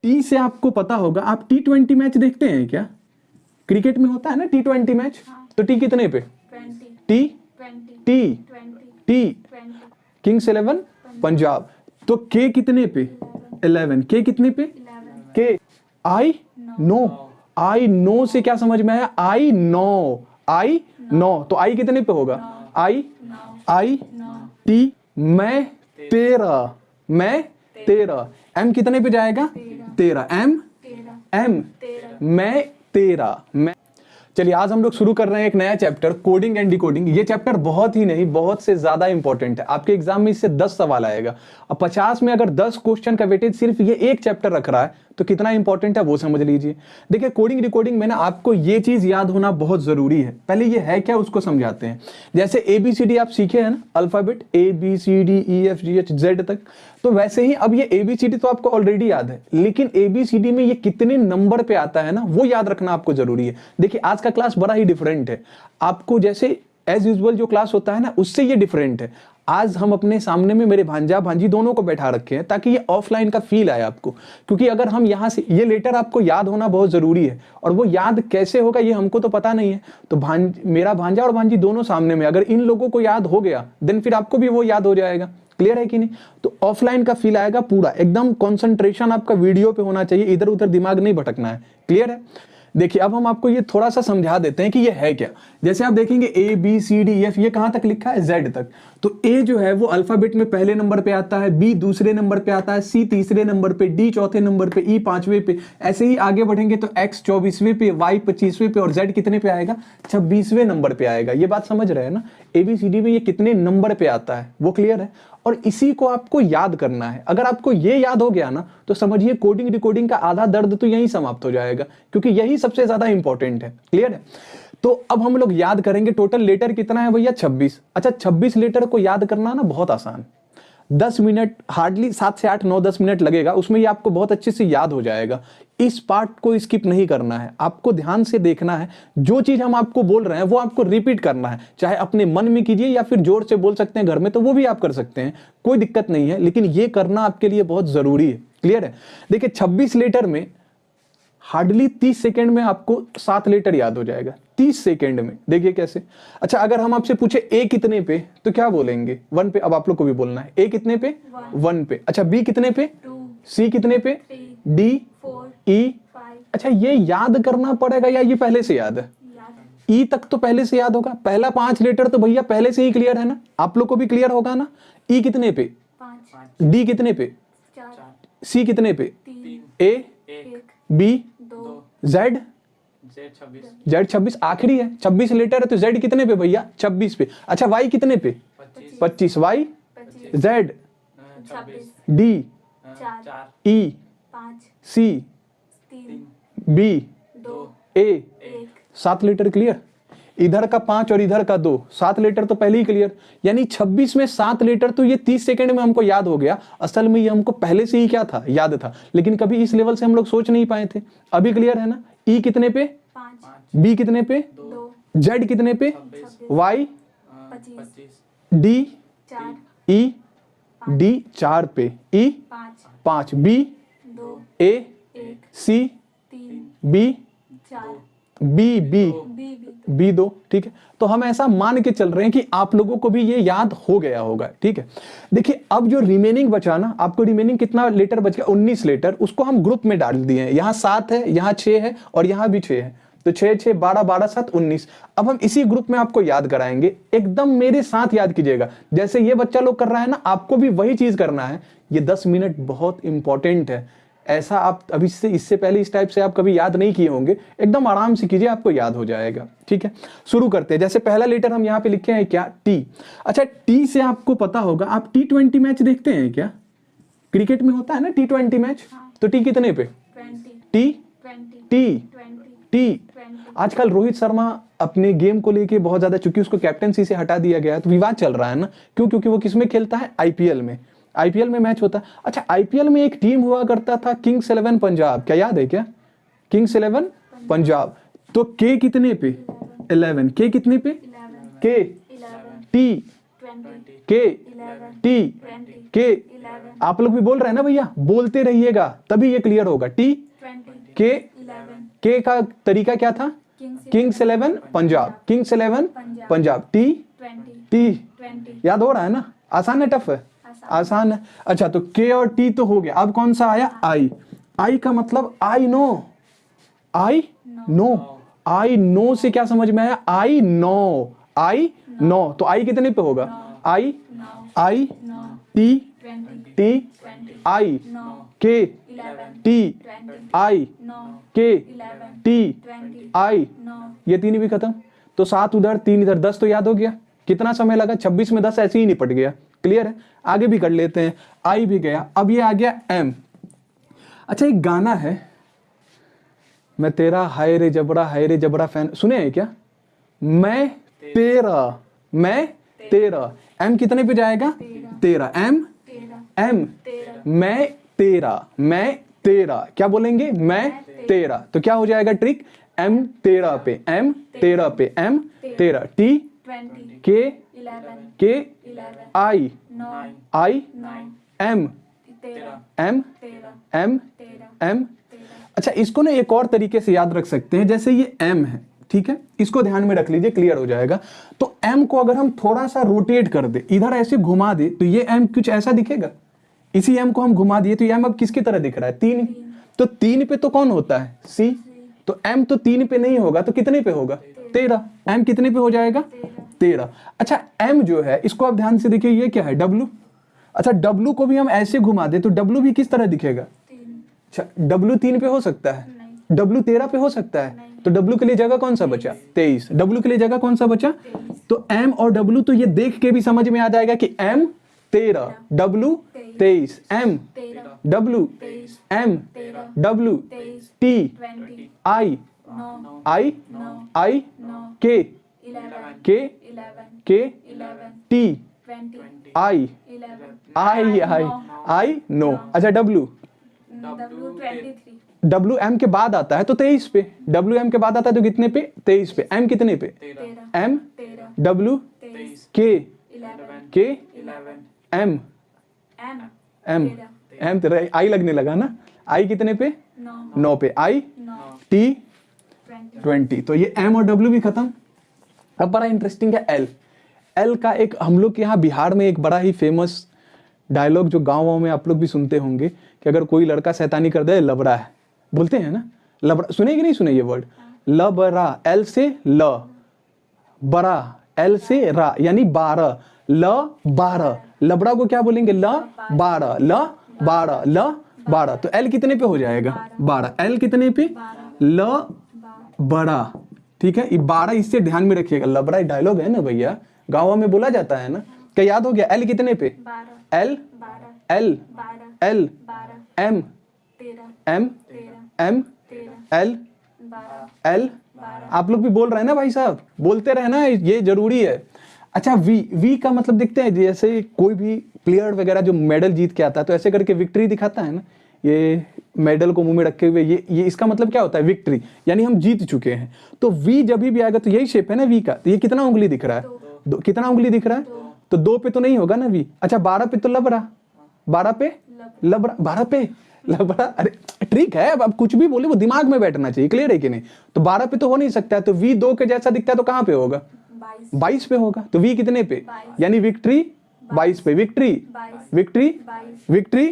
T से आपको पता होगा, आप T20 मैच देखते हैं क्या? क्रिकेट में होता है ना T20 मैच, तो टी कितने पे? टी किंग्स 11 पंजाब, तो के कितने पे? 11। के कितने पे? के आई नो से क्या समझ में आया? आई नो, तो आई कितने पे होगा? आई टी मैं तेरा, एम कितने पे जाएगा? 13, एम मैं तेरा, मैं। चलिए आज हम लोग शुरू कर रहे हैं एक नया चैप्टर, कोडिंग एंड डिकोडिंग। ये चैप्टर बहुत ही नहीं, बहुत से ज्यादा इंपॉर्टेंट है। आपके एग्जाम में इससे 10 सवाल आएगा। अब 50 में अगर 10 क्वेश्चन का वेटेज सिर्फ ये एक चैप्टर रख रहा है तो कितना इंपॉर्टेंट है वो समझ लीजिए। देखिए कोडिंग डिकोडिंग में ना आपको ये चीज याद होना बहुत जरूरी है। पहले ये है क्या उसको समझाते हैं। जैसे ABCD आप सीखे हैं ना, अल्फाबेट ABCDEFGHZ तक, तो वैसे ही अब ये ABCD तो आपको ऑलरेडी याद है, लेकिन ABCD में ये कितने नंबर पे आता है ना वो याद रखना आपको जरूरी है। देखिए आज का क्लास बड़ा ही डिफरेंट है। आपको जैसे एज यूजुअल जो क्लास होता है ना उससे ये डिफरेंट है। आज हम अपने सामने में मेरे भांजा भांजी दोनों को बैठा रखे हैं ताकि ये ऑफलाइन का फील आए आपको, क्योंकि अगर हम यहाँ से ये लेटर आपको याद होना बहुत जरूरी है, और वो याद कैसे होगा ये हमको तो पता नहीं है। तो मेरा भांजा और भांजी दोनों सामने में, अगर इन लोगों को याद हो गया देन फिर आपको भी वो याद हो जाएगा। क्लियर है कि नहीं? तो ऑफलाइन का फील आएगा पूरा, एकदम कंसंट्रेशन आपका वीडियो पे होना चाहिए, इधर उधर दिमाग नहीं भटकना है। क्लियर है? देखिए अब हम आपको ये थोड़ा सा समझा देते हैं कि ये है क्या। जैसे आप देखेंगे ABCDEF ये कहां तक लिखा है? Z तक। तो A जो है वो अल्फाबेट में पहले नंबर पे आता है, B दूसरे नंबर पे आता है, C तीसरे नंबर पे, D चौथे नंबर पे, E पांचवें पे। ऐसे ही आगे बढ़ेंगे तो X 24वें पे, Y 25वें पे और Z कितने पे आएगा? 26वें नंबर पे आएगा। ये बात समझ रहे हैं ना? ABCD में ये कितने नंबर पे आता है वो क्लियर है, और इसी को आपको याद करना है। अगर आपको ये याद हो गया ना तो समझिए कोडिंग डिकोडिंग का आधा दर्द तो यहीं समाप्त हो जाएगा, क्योंकि यही सबसे ज्यादा इंपॉर्टेंट है। क्लियर है? तो अब हम लोग याद करेंगे टोटल लेटर कितना है भैया? 26। अच्छा 26 लेटर को याद करना ना बहुत आसान, 10 मिनट, हार्डली 7 से 8 9 10 मिनट लगेगा, उसमें ये आपको बहुत अच्छे से याद हो जाएगा। इस पार्ट को स्किप नहीं करना है, आपको ध्यान से देखना है। जो चीज हम आपको बोल रहे हैं वो आपको रिपीट करना है, चाहे अपने मन में कीजिए या फिर जोर से बोल सकते हैं घर में, तो वो भी आप कर सकते हैं, कोई दिक्कत नहीं है, लेकिन ये करना आपके लिए बहुत जरूरी है। क्लियर है? देखिए 26 लेटर में हार्डली 30 सेकेंड में आपको 7 लेटर याद हो जाएगा, 30 सेकेंड में। देखिए कैसे। अच्छा अगर हम आपसे पूछे A कितने पे, तो क्या बोलेंगे? 1 पे। अब आप लोग को भी बोलना है A कितने पे? 1 पे। अच्छा B कितने पे? 2। C कितने पे? 3। D 4। E 5। अच्छा ये याद करना पड़ेगा या ये पहले से याद है? E तक तो पहले से याद होगा, पहला 5 लेटर तो भैया पहले से ही क्लियर है ना, आप लोग को भी क्लियर होगा ना। E कितने पे? 5। D कितने पे? 4। C कितने पे? 3। A 1। B 2। Z 26 आखिरी है, 26 लेटर है तो Z कितने पे भैया? 26 पे। अच्छा Y कितने पे? 25। Y Z 26। D 4। E 5। C 3। B 2। A 1। 7 letter clear. इधर का 5 और इधर का 2, 7 लेटर तो पहले ही क्लियर। यानी 26 में 7 लेटर तो ये 30 सेकंड में हमको याद हो गया। असल में ये हमको पहले से ही क्या था? याद था, लेकिन कभी इस लेवल से हम लोग सोच नहीं पाए थे। अभी क्लियर है ना? E कितने पे? 5। B कितने पे? 2। Z कितने पे? 26। Y 25। D 4। E D 4 पे, E 5। B 2। A 1। C 3। B 4। B 2। ठीक है, तो हम ऐसा मान के चल रहे हैं कि आप लोगों को भी ये याद हो गया होगा। ठीक है, देखिए अब जो रिमेनिंग बचा ना, आपको रिमेनिंग कितना लेटर बच गया? 19 लेटर। उसको हम ग्रुप में डाल दिए हैं, यहाँ 7 है, यहाँ 6 है और यहाँ भी 6 है, तो 6 6 12 12 7 19। अब हम इसी ग्रुप में आपको याद कराएंगे, एकदम मेरे साथ याद कीजिएगा। जैसे ये बच्चा लोग कर रहा है ना, आपको भी वही चीज करना है। ये 10 मिनट बहुत इंपॉर्टेंट है। ऐसा आप अभी इससे पहले इस टाइप से आप कभी याद नहीं किए होंगे, एकदम आराम से कीजिए, आपको याद हो जाएगा। ठीक है, शुरू करते हैं। जैसे पहला लेटर हम यहाँ पे लिखे हैं क्या? टी। अच्छा टी से आपको पता होगा, आप T20 मैच देखते हैं क्या? क्रिकेट में होता है ना T20 मैच, तो टी कितने पे? 20। टी आजकल रोहित शर्मा अपने गेम को लेके बहुत ज्यादा, चूंकि उसको कैप्टनसी से हटा दिया गया है तो विवाद चल रहा है ना। क्यों? क्योंकि वो किसमें खेलता है? IPL में। IPL में मैच होता है। अच्छा IPL में एक टीम हुआ करता था किंग्स 11 पंजाब, क्या याद है क्या? किंग्स 11 पंजाब। तो के कितने पे? 11। के कितने पे? के टी के, टी, के, आप लोग भी बोल रहे हैं ना भैया, बोलते रहिएगा तभी ये क्लियर होगा। टी, के का तरीका क्या था? Kings 11 Punjab, Kings 11 Punjab. T, T याद हो रहा है ना? आसान है टफ है? आसान है। अच्छा तो के और टी तो हो गया, अब कौन सा आया? आई। आई का मतलब I know, I know, I know से क्या समझ में आया? I know, I know. तो आई कितने पे होगा? आई, आई, टी, टी, आई, के, टी, आई, के, टी, आई, ये तीन भी खत्म। तो 7 उधर 3 इधर, 10 तो याद हो गया। कितना समय लगा? 26 में 10 ऐसे ही निपट गया। क्लियर है? आगे भी कर लेते हैं। आई भी गया, अब ये आ गया एम। अच्छा एक गाना है, मैं तेरा हाय रे जबरा फैन, सुने हैं क्या? मैं तेरा, मैं तेरा। एम कितने पे जाएगा? 13। एम, एम, मैं तेरा, मैं तेरा। क्या बोलेंगे? मैं तेरा। तो क्या हो जाएगा ट्रिक? एम 13 पे, एम 13 पे, एम 13। टी, के, आई, आई, एम, एम, एम, एम। अच्छा इसको ना एक और तरीके से याद रख सकते हैं, जैसे ये एम है, ठीक है, इसको ध्यान में रख लीजिए, क्लियर हो जाएगा। तो एम को अगर हम थोड़ा सा रोटेट कर दे, इधर ऐसे घुमा दे, तो ये एम कुछ ऐसा दिखेगा। इसी एम को हम घुमा दिए तो ये एम अब किसकी तरह दिख रहा है? 3। तो 3 पे तो कौन होता है? सी। तो एम तो 3 पे नहीं होगा, तो कितने पे होगा? 13। एम कितने पे हो जाएगा? 13। अच्छा एम जो है इसको आप ध्यान से देखिए, ये क्या है? डब्लू। अच्छा डब्लू को भी हम ऐसे घुमा दे तो डब्लू भी किस तरह दिखेगा? अच्छा डब्लू 3 पे हो सकता है, डब्लू 13 पे हो सकता है, तो डब्लू के लिए जगह कौन सा बचा? 23। डब्लू के लिए जगह कौन सा बचा? तो एम और डब्लू, तो ये देख के भी समझ में आ जाएगा कि M 13, W 23, M W, M W, T, I, I, I, K, T, I, I, I no. अच्छा डब्लू, डब्लू एम के बाद आता है तो 23 पे, डब्लू एम के बाद आता है तो कितने पे? 23 पे। एम कितने पे? एम डब्लू के, एम, एम, एम तेरा आई लगने लगा ना? आई कितने पे? 9 पे। आई, टी, 20। तो ये एम और डब्ल्यू भी खत्म। अब बड़ा इंटरेस्टिंग है एल। एल का एक हम लोग के यहाँ बिहार में एक बड़ा ही फेमस डायलॉग जो गाँव में आप लोग भी सुनते होंगे कि अगर कोई लड़का शैतानी कर दे, लबड़ा है, बोलते हैं ना? लबड़ा सुने कि नहीं सुने ये वर्ड? लबड़ा, एल से ल, बड़ा, एल से रा, यानी 12, ल 12। लबड़ा को क्या बोलेंगे? ल 12, ल 12, ल 12। तो एल कितने पे हो जाएगा? 12। एल कितने पे? ल बड़ा, ठीक है। ये 12 इससे ध्यान में रखिएगा। लबड़ा डायलॉग है ना भैया, गाँव में बोला जाता है ना। क्या याद हो गया? एल कितने पे? L, L, L, M, M, M, L, L. आप लोग भी बोल रहे हैं ना भाई साहब, बोलते रहना, ये जरूरी है। अच्छा वी, वी का मतलब देखते हैं, जैसे कोई भी प्लेयर वगैरह जो मेडल जीत के आता है तो ऐसे करके विक्ट्री दिखाता है ना, ये मेडल को मुंह में रखे हुए, ये इसका मतलब क्या होता है? विक्ट्री, यानी हम जीत चुके हैं। तो वी जब भी आएगा तो यही शेप है ना वी का। तो ये कितना उंगली दिख रहा है? कितना उंगली दिख रहा है? तो 2 पे तो नहीं होगा ना वी। अच्छा 12 पे तो लबड़ा, 12 पे लबड़ा, 12 पे लबड़ा। अरे ट्रिक है, अब कुछ भी बोले वो दिमाग में बैठना चाहिए। क्लियर है कि नहीं? तो 12 पे तो हो नहीं सकता है, तो वी 2 के जैसा दिखता है तो कहाँ पे होगा? 22 पे होगा। तो वी कितने पे? यानी विक्ट्री 22 पे। Victory, victory, victory,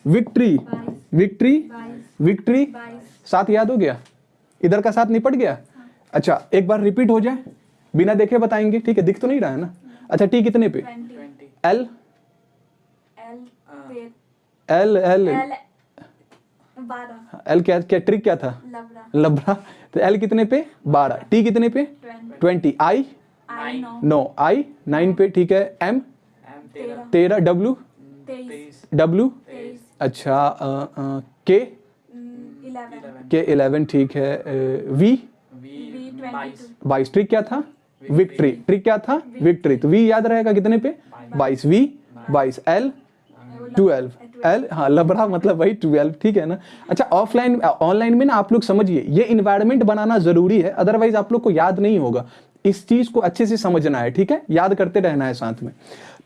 victory, victory, victory. 7 याद हो गया? इधर का 7 निपट गया। अच्छा एक बार रिपीट हो जाए, बिना देखे बताएंगे, ठीक है? दिख तो नहीं रहा है ना? अच्छा टी कितने पे? एल, एल, एल, एल क्या क्या ट्रिक क्या था? लबड़ा। तो एल कितने पे? 12। टी कितने पे? 20। आई 9, आई 9 पे, ठीक है। एम 13, डब्लू, डब्लू, अच्छा के 11, ठीक है। वी 22। ट्रिक क्या था? विक्ट्री। ट्रिक क्या था? विक्ट्री। तो वी याद रहेगा कितने पे? 22। वी 22। एल 12। एल, हाँ लबड़ा मतलब वही 12, ठीक है ना? अच्छा ऑफलाइन ऑनलाइन में ना आप लोग समझिए, ये इन्वायरमेंट बनाना जरूरी है, अदरवाइज आप लोग को याद नहीं होगा। इस चीज को अच्छे से समझना है, ठीक है, याद करते रहना है साथ में।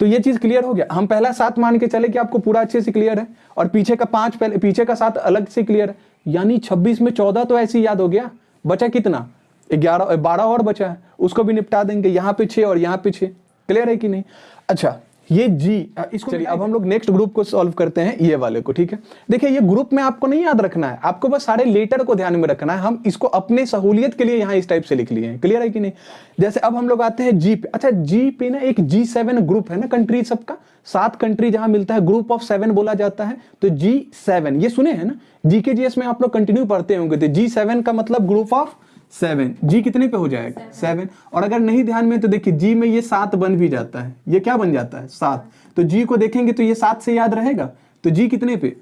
तो ये चीज क्लियर हो गया। हम पहला 7 मान के चले कि आपको पूरा अच्छे से क्लियर है, और पीछे का 5 पहले, पीछे का 7 अलग से क्लियर है, यानी 26 में 14 तो ऐसे ही याद हो गया। बचा कितना? 12 और बचा है, उसको भी निपटा देंगे। यहाँ पे 6 और यहाँ पे 6। क्लियर है कि नहीं? अच्छा, ये जी इसको चलिए अब हम लोग नेक्स्ट ग्रुप को सॉल्व करते हैं, ये वाले को, ठीक है। देखिए ये ग्रुप में आपको नहीं याद रखना है, आपको बस सारे लेटर को ध्यान में रखना है। हम इसको अपने सहूलियत के लिए यहाँ इस टाइप से लिख लिए हैं। क्लियर है कि नहीं? जैसे अब हम लोग आते हैं जी पे। अच्छा, जी पे ना एक G7 ग्रुप है ना, कंट्री सबका 7 कंट्री जहां मिलता है, ग्रुप ऑफ 7 बोला जाता है। तो G7 ये सुने हैं ना, GKGS में आप लोग कंटिन्यू पढ़ते होंगे। तो G7 का मतलब ग्रुप ऑफ 7। जी कितने पे हो जाएगा? 7। और अगर नहीं ध्यान में तो देखिए जी में ये 7 बन भी जाता है। ये क्या बन जाता है? 7। तो जी को देखेंगे तो ये 7 से याद रहेगा। तो जी कितने पे?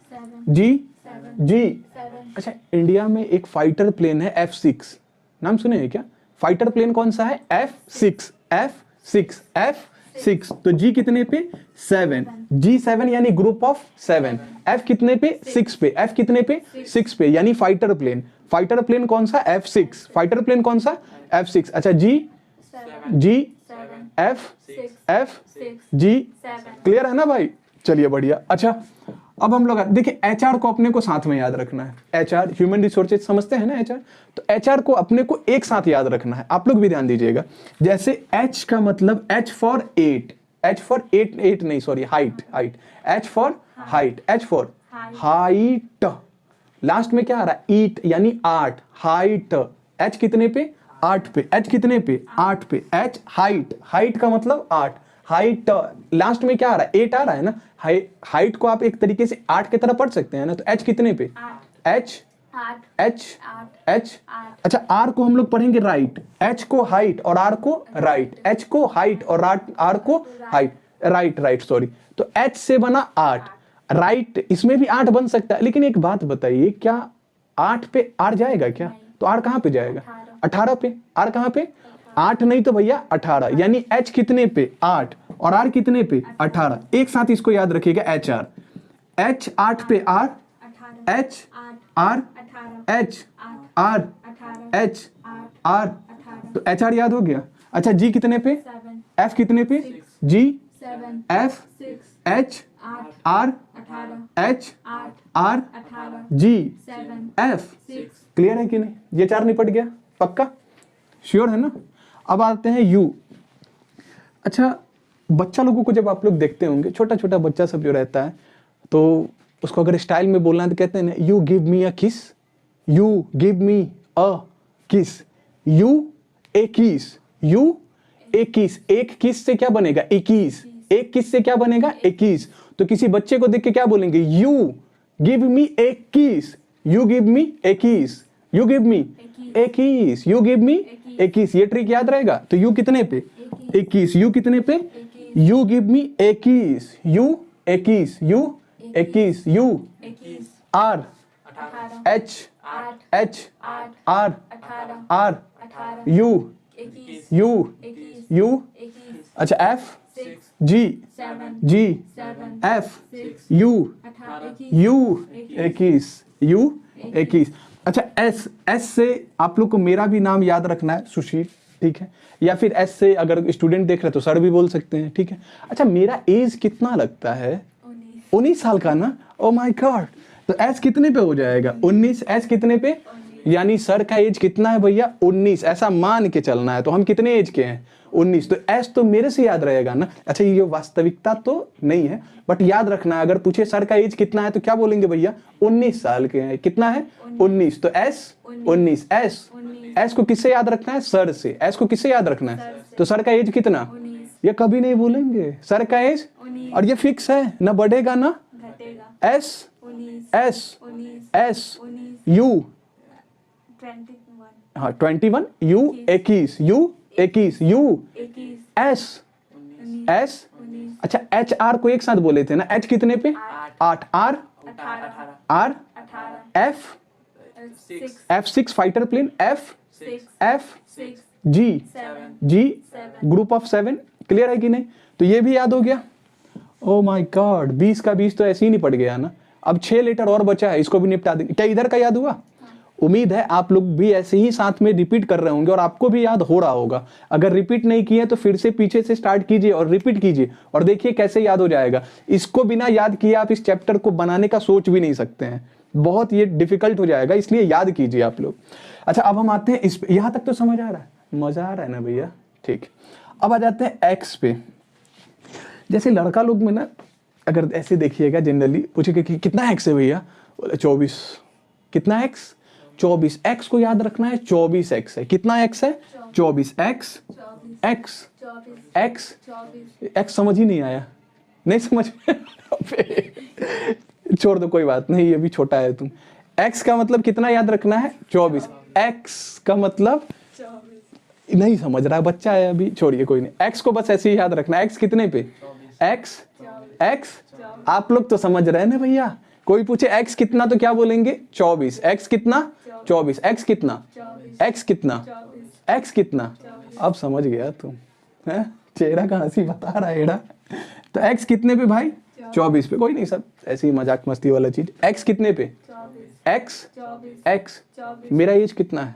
जी। अच्छा, इंडिया में एक फाइटर प्लेन है F6, नाम सुने हैं क्या? फाइटर प्लेन कौन सा है? F6। तो जी कितने पे? 7। G7 यानी ग्रुप ऑफ 7। F कितने पे? 6 पे। F कितने पे? 6 पे, यानी फाइटर प्लेन। फाइटर प्लेन कौन सा? F6। फाइटर प्लेन कौन सा? F6। अच्छा, F6। क्लियर है ना भाई? चलिए बढ़िया। अच्छा, अब हम लोग देखिए HR को अपने को साथ में याद रखना है। HR ह्यूमन रिसोर्सेज समझते हैं ना HR? तो HR को अपने को एक साथ याद रखना है। आप लोग भी ध्यान दीजिएगा। जैसे H का मतलब H for 8, height, H for height. Last में क्या आ रहा है? ईट, यानी 8, हाइट। H कितने पे? 8 पे। H कितने पे? 8 पे। H हाइट का मतलब 8, हाइट। लास्ट में क्या आ रहा है? 8 आ रहा है ना। हाइट को आप एक तरीके से 8 की तरह पढ़ सकते हैं ना। तो H कितने पे? H। अच्छा, R को हम लोग पढ़ेंगे राइट। H को हाइट और R को राइट। H को हाइट और R को हाइट, राइट सॉरी। तो H से बना 8, राइट। इसमें भी 8 बन सकता है, लेकिन एक बात बताइए, क्या 8 पे R जाएगा क्या? तो R कहां पे जाएगा? 18 पे। R कहां पे? 8 नहीं तो भैया 18, यानी H कितने पे? 8 और R कितने पे? 18। एक साथ इसको याद रखिएगा, HR। H 8 पे R, H R H R H R। तो HR याद हो गया। अच्छा, G कितने पे? F कितने पे? G F H R H R G F। Clear है कि नहीं? ये 4 निपट गया, पक्का? श्योर है ना? अब आते हैं U। अच्छा, बच्चा लोगों को जब आप लोग देखते होंगे, छोटा छोटा बच्चा सब जो रहता है, तो उसको अगर स्टाइल में बोलना है तो कहते हैं ना, यू गिव मी अ किस, यू गिव मी अ किस, यू ए किस, यू ए किस। एक किस से क्या बनेगा? 21। एक किस से क्या बनेगा? 21। तो किसी बच्चे को देख के क्या बोलेंगे? यू गिव मी ए किस, यू गिव मी ए किस, यू गिव मी ए किस, यू गिव मी ए किस। ये ट्रिक याद रहेगा। तो यू कितने पे? 21। यू कितने पे? यू गिव मी ए किस, यू ए किस, you 21, you R H R you you. अच्छा, एफ जी एफ यू 21। अच्छा, एस से आप लोग को मेरा भी नाम याद रखना है, सुशील, ठीक है? या फिर एस से अगर स्टूडेंट देख रहे तो सर भी बोल सकते हैं, ठीक है? अच्छा, मेरा एज कितना लगता है? 19 साल का ना। Oh my God. तो एस कितने पे हो जाएगा? 19। एस कितने पे? यानी सर का एज कितना है भैया? 19। ऐसा मान के चलना है। तो हम कितने एज के हैं? 19। तो एस तो मेरे से याद रहेगा ना। अच्छा, ये वास्तविकता तो नहीं है, बट याद रखना है। अगर पूछे सर का एज कितना है तो क्या बोलेंगे भैया? 19 साल के हैं। कितना है? 19। तो एस 19। एस को किससे याद रखना है? सर से। एस को किससे याद रखना है? तो सर का एज कितना? ये कभी नहीं भूलेंगे, सर का एज। और ये फिक्स है, ना बढ़ेगा ना घटेगा। S U 21, you 21, U S. अच्छा, एच आर को एक साथ बोले थे ना। एच कितने पे? 8। R F6 fighter plane, F G group of 7। Clear है कि नहीं? तो ये भी याद हो गया। ओ माय गॉड, 20 का 20 तो ऐसे ही नहीं पड़ गया ना। अब 6 लेटर और बचा है, इसको भी निपटा देंगे। क्या इधर का याद हुआ? उम्मीद है आप लोग भी ऐसे ही साथ में रिपीट कर रहे होंगे और आपको भी याद हो रहा होगा। अगर रिपीट नहीं किए तो फिर से पीछे से स्टार्ट कीजिए और रिपीट कीजिए और देखिए कैसे याद हो जाएगा। इसको बिना याद किए आप इस चैप्टर को बनाने का सोच भी नहीं सकते हैं, बहुत ये डिफिकल्ट हो जाएगा, इसलिए याद कीजिए आप लोग। अच्छा, अब हम आते हैं इस पे। यहां तक तो समझ आ रहा है, मजा आ रहा है ना भैया? ठीक, अब आ जाते हैं एक्स पे। जैसे लड़का लोग में ना, अगर ऐसे देखिएगा जनरली पूछे कि कितना एक्स है भैया, 24। कितना एक्स? 24। एक्स को याद रखना है, 24 एक्स है। कितना एक्स है? 24 एक्स एक्स एक्स एक्स। समझ ही नहीं आया? नहीं समझ छोड़ दो, कोई बात नहीं, ये भी छोटा है तुम। एक्स का मतलब कितना याद रखना है? 24। एक्स का मतलब नहीं समझ रहा, बच्चा है अभी, छोड़िए कोई नहीं। एक्स को बस ऐसे ही याद रखना है। एक्स कितने पे? X x. आप लोग तो समझ रहे हैं ना भैया? कोई पूछे एक्स कितना तो क्या बोलेंगे? 24। एक्स कितना? 24। एक्स कितना? एक्स कितना? एक्स कितना? अब समझ गया तुम, है? चेहरा का हंसी बता रहा है एड़ा। तो एक्स कितने पे भाई? 24 पे। कोई नहीं, सब ऐसी ही मजाक मस्ती वाला चीज। एक्स कितने पे? X x. मेरा एज कितना है?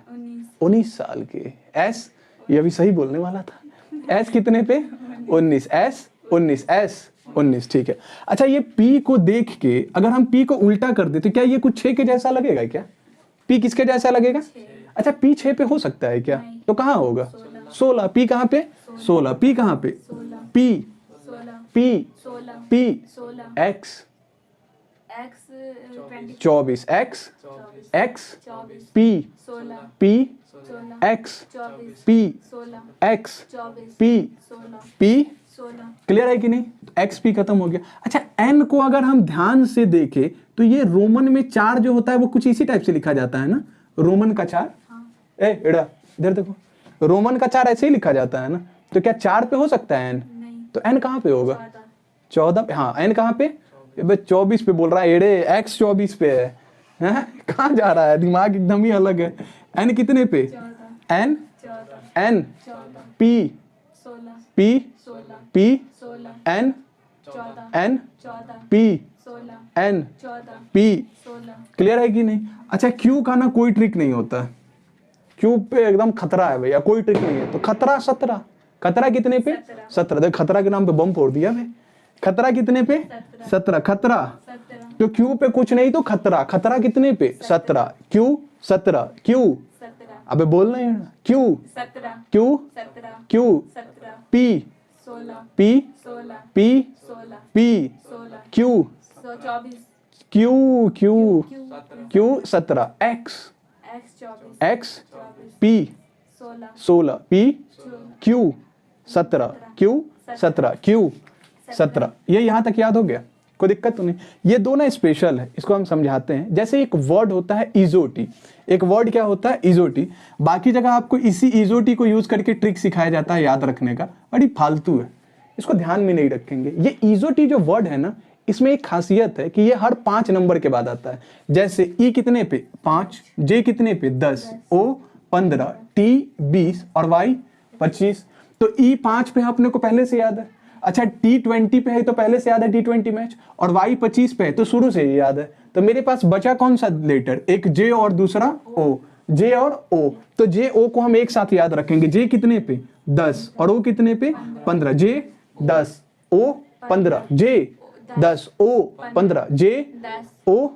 19 साल के। एस, ये अभी सही बोलने वाला था। एस कितने पे? 19। एस 19। एस 19। ठीक है। अच्छा, ये पी को देख के अगर हम पी को उल्टा कर दे तो क्या ये कुछ 6 के जैसा लगेगा क्या? पी किसके जैसा लगेगा? अच्छा, पी 6 पे हो सकता है क्या? तो कहाँ होगा? 16। पी कहाँ पे? 16। पी कहाँ पे? P P P x 24। X X P P x P x P P. Clear है कि नहीं? एक्स पी खत्म हो गया। अच्छा, एन को अगर हम ध्यान से देखें तो ये रोमन में 4 जो होता है वो कुछ इसी टाइप से लिखा जाता है ना, रोमन का 4। एड़ा इधर देखो, रोमन का 4 ऐसे ही लिखा जाता है ना। तो क्या 4 पे हो सकता है एन? तो एन कहाँ पे होगा? 14 पे। हाँ, एन कहाँ पे? 24 पे बोल रहा है एड़े, एक्स 24 पे है। कहाँ जा रहा है, दिमाग एकदम ही अलग है। एन कितने पे? N N P P P N N P N P. Clear है कि नहीं? अच्छा, क्यू का ना कोई ट्रिक नहीं होता, क्यू पे एकदम खतरा है भैया, कोई ट्रिक नहीं है। तो खतरा 17। खतरा कितने पे? 17। देख, खतरा के नाम पे बम फोड़ दिया भाई। खतरा कितने पे? 17। खतरा तो क्यू पे कुछ नहीं, तो खतरा। खतरा कितने पे? 17। क्यू 17। क्यू, अबे बोलना है Q. Q Q P P P P Q Q Q Q 17। X X P 16 P Q 17 Q 17 Q 17। ये यहां तक याद हो गया? कोई दिक्कत तो नहीं? ये दो ना स्पेशल है, इसको हम समझाते हैं। जैसे एक वर्ड होता है इजोटी, एक वर्ड क्या होता है? इजोटी। बाकी जगह आपको इसी इजोटी को यूज करके ट्रिक सिखाया जाता है याद रखने का, बड़ी फालतू है, इसको ध्यान में नहीं रखेंगे। ये इजोटी जो वर्ड है ना, इसमें एक खासियत है कि ये हर 5 नंबर के बाद आता है। जैसे ई कितने पे? 5। जे कितने पे? 10। ओ 15। टी 20 और वाई 25। तो ई 5 पे अपने को पहले से याद है। अच्छा, T20 पे है तो पहले से याद है T20 मैच, और Y 25 पे है तो शुरू से ही याद है। तो मेरे पास बचा कौन सा लेटर? एक J और दूसरा O। J और O, तो J O को हम एक साथ याद रखेंगे। J कितने पे? 10 और O कितने पे? 15। J 10 O 15। J 10 O 15। J O,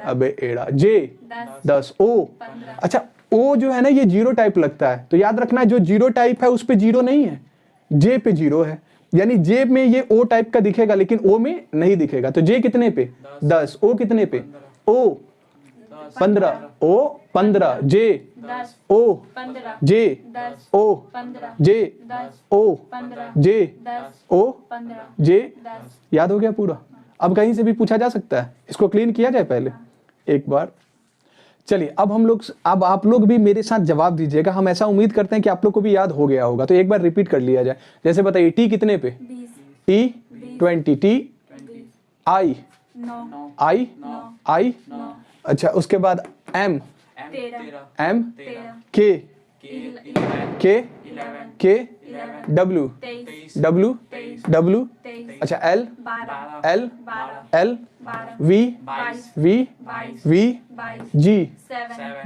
अबे एड़ा, J 10 O। अच्छा, O जो है ना ये 0 टाइप लगता है, तो याद रखना जो 0 टाइप है उस पे 0 नहीं है, J पे 0 है। यानी जे में ये ओ टाइप का दिखेगा लेकिन ओ में नहीं दिखेगा। तो जे कितने पे? 10। ओ कितने पे? ओ 15। ओ 15। जे ओ जे ओ जे ओ जे ओ जे। याद हो गया पूरा? अब कहीं से भी पूछा जा सकता है, इसको क्लीन किया जाए पहले एक बार। चलिए, अब आप लोग भी मेरे साथ जवाब दीजिएगा। हम ऐसा उम्मीद करते हैं कि आप लोग को भी याद हो गया होगा, तो एक बार रिपीट कर लिया जाए। जैसे बताइए, टी कितने पे? T 20। T I I I. अच्छा, उसके बाद M M K K K W W W अच्छा L L L V V V G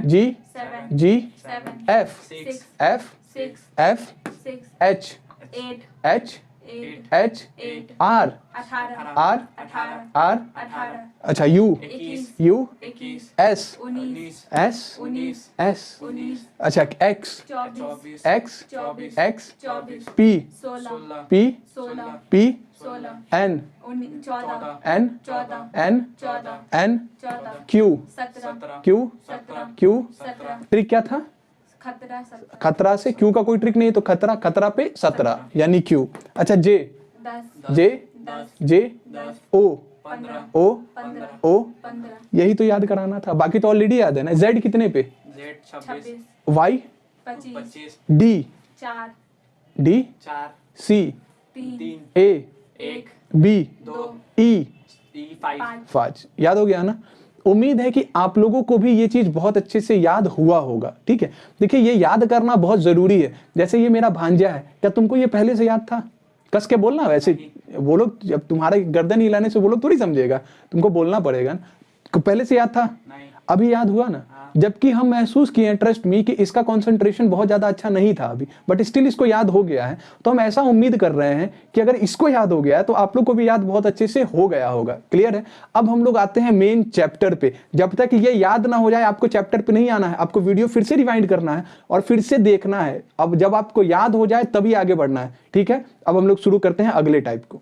G G F F F H H H R R R अच्छा U U S S S अच्छा X X X P P P N N N N Q Q Q trick क्या था? खतरा से Q का कोई trick नहीं, तो खतरा खतरा पे 17 यानी क्यू। अच्छा जे जे जे ओ ओ ओ यही तो याद कराना था, बाकी तो ऑलरेडी याद है ना। जेड कितने पे? Y 25 D D C A B E 5 याद हो गया ना। उम्मीद है कि आप लोगों को भी ये चीज बहुत अच्छे से याद हुआ होगा। ठीक है, देखिए ये याद करना बहुत जरूरी है। जैसे ये मेरा भांजा है, क्या तुमको ये पहले से याद था? कस के बोलना, वैसे वो लोग जब तुम्हारे गर्दन हिलाने से वो लोग थोड़ी समझेगा, तुमको बोलना पड़ेगा ना। पहले से याद था, अभी याद हुआ ना। जबकि हम महसूस किए, ट्रस्ट मी, कि इसका कंसंट्रेशन बहुत ज्यादा अच्छा नहीं था अभी, बट स्टिल इसको याद हो गया है। तो हम ऐसा उम्मीद कर रहे हैं कि अगर इसको याद हो गया है तो आप लोग को भी याद बहुत अच्छे से हो गया होगा। क्लियर है? अब हम लोग आते हैं मेन चैप्टर पे। जब तक ये याद ना हो जाए आपको चैप्टर पे नहीं आना है, आपको वीडियो फिर से रिवाइंड करना है और फिर से देखना है। अब जब आपको याद हो जाए तभी आगे बढ़ना है। ठीक है, अब हम लोग शुरू करते हैं अगले टाइप को।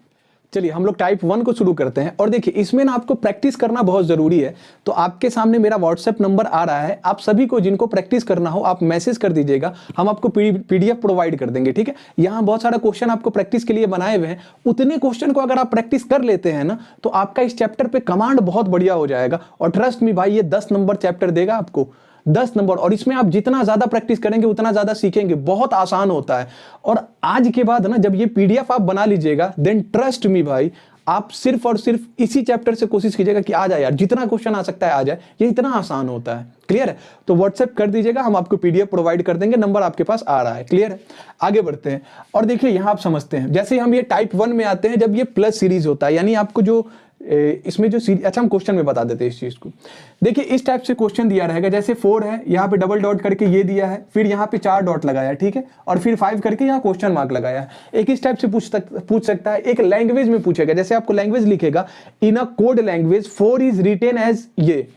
चलिए हम लोग टाइप 1 को शुरू करते हैं। और देखिए इसमें ना आपको प्रैक्टिस करना बहुत जरूरी है। तो आपके सामने मेरा व्हाट्सएप नंबर आ रहा है, आप सभी को जिनको प्रैक्टिस करना हो आप मैसेज कर दीजिएगा, हम आपको पीडीएफ प्रोवाइड कर देंगे। ठीक है, यहाँ बहुत सारा क्वेश्चन आपको प्रैक्टिस के लिए बनाए हुए हैं। उतने क्वेश्चन को अगर आप प्रैक्टिस कर लेते हैं ना तो आपका इस चैप्टर पे कमांड बहुत बढ़िया हो जाएगा। और ट्रस्ट मी भाई, ये 10 नंबर चैप्टर देगा आपको, 10 नंबर। और इसमें आप जितना ज्यादा प्रैक्टिस करेंगे उतना ज्यादा सीखेंगे, बहुत आसान होता है। और आज के बाद ना जब ये पीडीएफ आप बना लीजिएगा, देन ट्रस्ट मी भाई, आप सिर्फ और सिर्फ इसी चैप्टर से कोशिश कीजिएगा कि आ जाए यार, जितना क्वेश्चन आ सकता है आ जाए, ये इतना आसान होता है। क्लियर है? तो व्हाट्सएप कर दीजिएगा, हम आपको पीडीएफ प्रोवाइड कर देंगे, नंबर आपके पास आ रहा है। क्लियर है? आगे बढ़ते हैं। और देखिए यहां आप समझते हैं, जैसे हम ये टाइप 1 में आते हैं, जब ये प्लस सीरीज होता है, यानी आपको जो इसमें जो अच्छा हम क्वेश्चन में बता देते हैं इस चीज को। देखिए इस टाइप से क्वेश्चन दिया रहेगा, जैसे 4 है, यहाँ पे डबल डॉट करके ये दिया है, फिर यहाँ पे 4 डॉट लगाया, ठीक है, और फिर 5 करके यहाँ क्वेश्चन मार्क लगाया है। एक इस टाइप से पूछ सकता है, एक लैंग्वेज में पूछेगा, जैसे आपको लैंग्वेज लिखेगा, in a code language 4 is written as ये,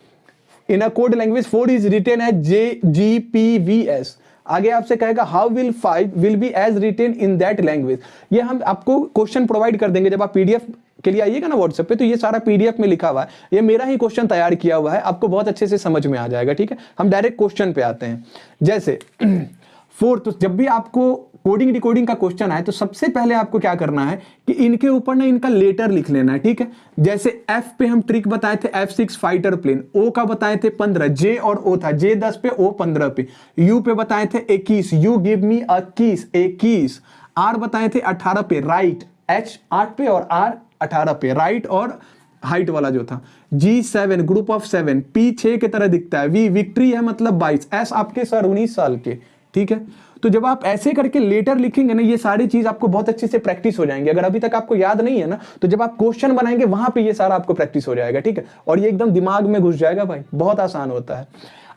in a code language 4 is written as JGPVS। आगे आपसे कहेगा how will 5 will be as written in that language. ये हम आपको क्वेश्चन प्रोवाइड कर देंगे जब आप पीडीएफ के लिए आइएगा ना व्हाट्सएप पे, तो ये सारा पीडीएफ में लिखा हुआ है, ये मेरा ही क्वेश्चन तैयार किया हुआ है, आपको बहुत अच्छे से समझ में आ जाएगा। ठीक है, हम डायरेक्ट क्वेश्चन पे आते हैं। जैसे 4, तो जब भी आपको कोडिंग डिकोडिंग का क्वेश्चन आए तो सबसे पहले आपको क्या करना है कि इनके ऊपर ना इनका लेटर लिख लेना है। ठीक है, जैसे F पे हम ट्रिक बताए थे, F6 फाइटर प्लेन, O का बताए थे 15, J और O था, J 10 पे, O 15 पे, U पे बताए थे 21, you give me a keys, 21, R बताए थे 18 पे, राइट, H 8 पे और R 18 पे, राइट और हाइट वाला जो था, G7 ग्रुप ऑफ 7, P 6 की तरह दिखता है, V विक्ट्री है मतलब 22, S आपके सर 19 साल के। ठीक है, तो जब आप ऐसे करके लेटर लिखेंगे ना, ये सारी चीज आपको बहुत अच्छे से प्रैक्टिस हो जाएंगे। अगर अभी तक आपको याद नहीं है ना, तो जब आप क्वेश्चन बनाएंगे वहां पे ये सारा आपको प्रैक्टिस हो जाएगा। ठीक है, और ये एकदम दिमाग में घुस जाएगा भाई, बहुत आसान होता है।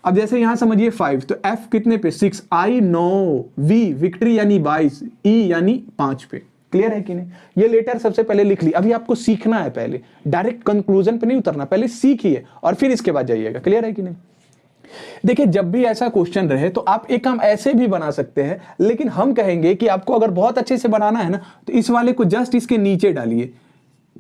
अब जैसे यहां समझिए 5, तो F कितने पे, 6, I 9, V विक्ट्री यानी 22, E यानी 5 पे। क्लियर है कि नहीं? ये लेटर सबसे पहले लिख ली। अभी आपको सीखना है, पहले डायरेक्ट कंक्लूजन पे नहीं उतरना, पहले सीखिए और फिर इसके बाद जाइएगा। क्लियर है कि नहीं? देखिए जब भी ऐसा क्वेश्चन रहे तो आप एक काम ऐसे भी बना सकते हैं, लेकिन हम कहेंगे कि आपको अगर बहुत अच्छे से बनाना है ना तो इस वाले को जस्ट इसके नीचे डालिए,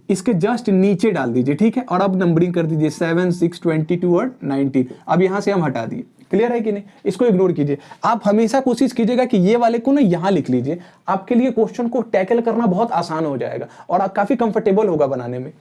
इसके जस्ट नीचे डाल दीजिए। ठीक है, और अब नंबरिंग कर दीजिए 7, 6, 22 और 19। अब यहां से हम हटा दिए। क्लियर है कि नहीं? इसको इग्नोर कीजिए। आप हमेशा कोशिश कीजिएगा कि ये वाले को ना यहां लिख लीजिए, आपके लिए क्वेश्चन को टैकल करना बहुत आसान हो जाएगा और आप काफी कंफर्टेबल होगा बनाने में।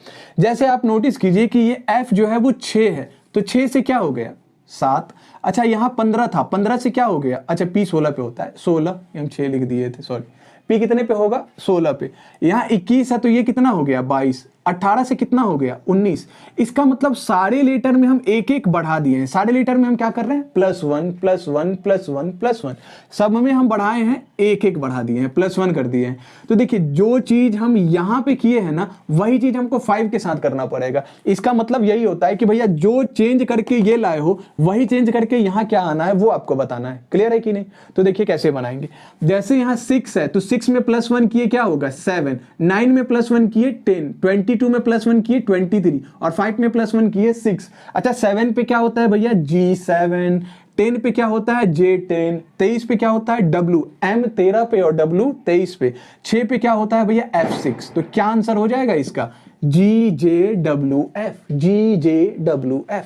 जैसे आप नोटिस कीजिए कि ये F जो है वो 6 है, तो 6 से क्या हो गया, 7। अच्छा यहाँ 15 था, 15 से क्या हो गया, अच्छा P 16 पे होता है, 16, हम 6 लिख दिए थे, सॉरी। P कितने पे होगा, 16 पे। यहाँ 21 है तो ये कितना हो गया, 22। 18 से कितना हो गया 19। इसका मतलब सारे लेटर में हम एक एक बढ़ा दिए हैं, सारे लेटर में हम क्या कर रहे हैं +1 +1 +1 +1, सब में हम बढ़ाए हैं एक एक बढ़ा दिए हैं, +1 कर दिए हैं। तो देखिए जो चीज हम यहां पे किए हैं ना वही चीज हमको 5 के साथ करना पड़ेगा। इसका मतलब यही होता है कि भैया जो चेंज करके ये लाए हो वही चेंज करके यहां क्या आना है वो आपको बताना है। क्लियर है कि नहीं? तो देखिए कैसे बनाएंगे। जैसे यहां 6 है तो 6 में +1 किए क्या होगा 7, 9 में +1 किए 10, 22 में +1 किए 23 और 5 में +1 किए 6। अच्छा 7 पे क्या होता है भैया G7, 10 पे क्या होता है J10, 23 पे क्या होता है W, M 13 पे और W 23 पे, 6 पे क्या होता है भैया F6। तो क्या आंसर हो जाएगा इसका GJWF, GJWF।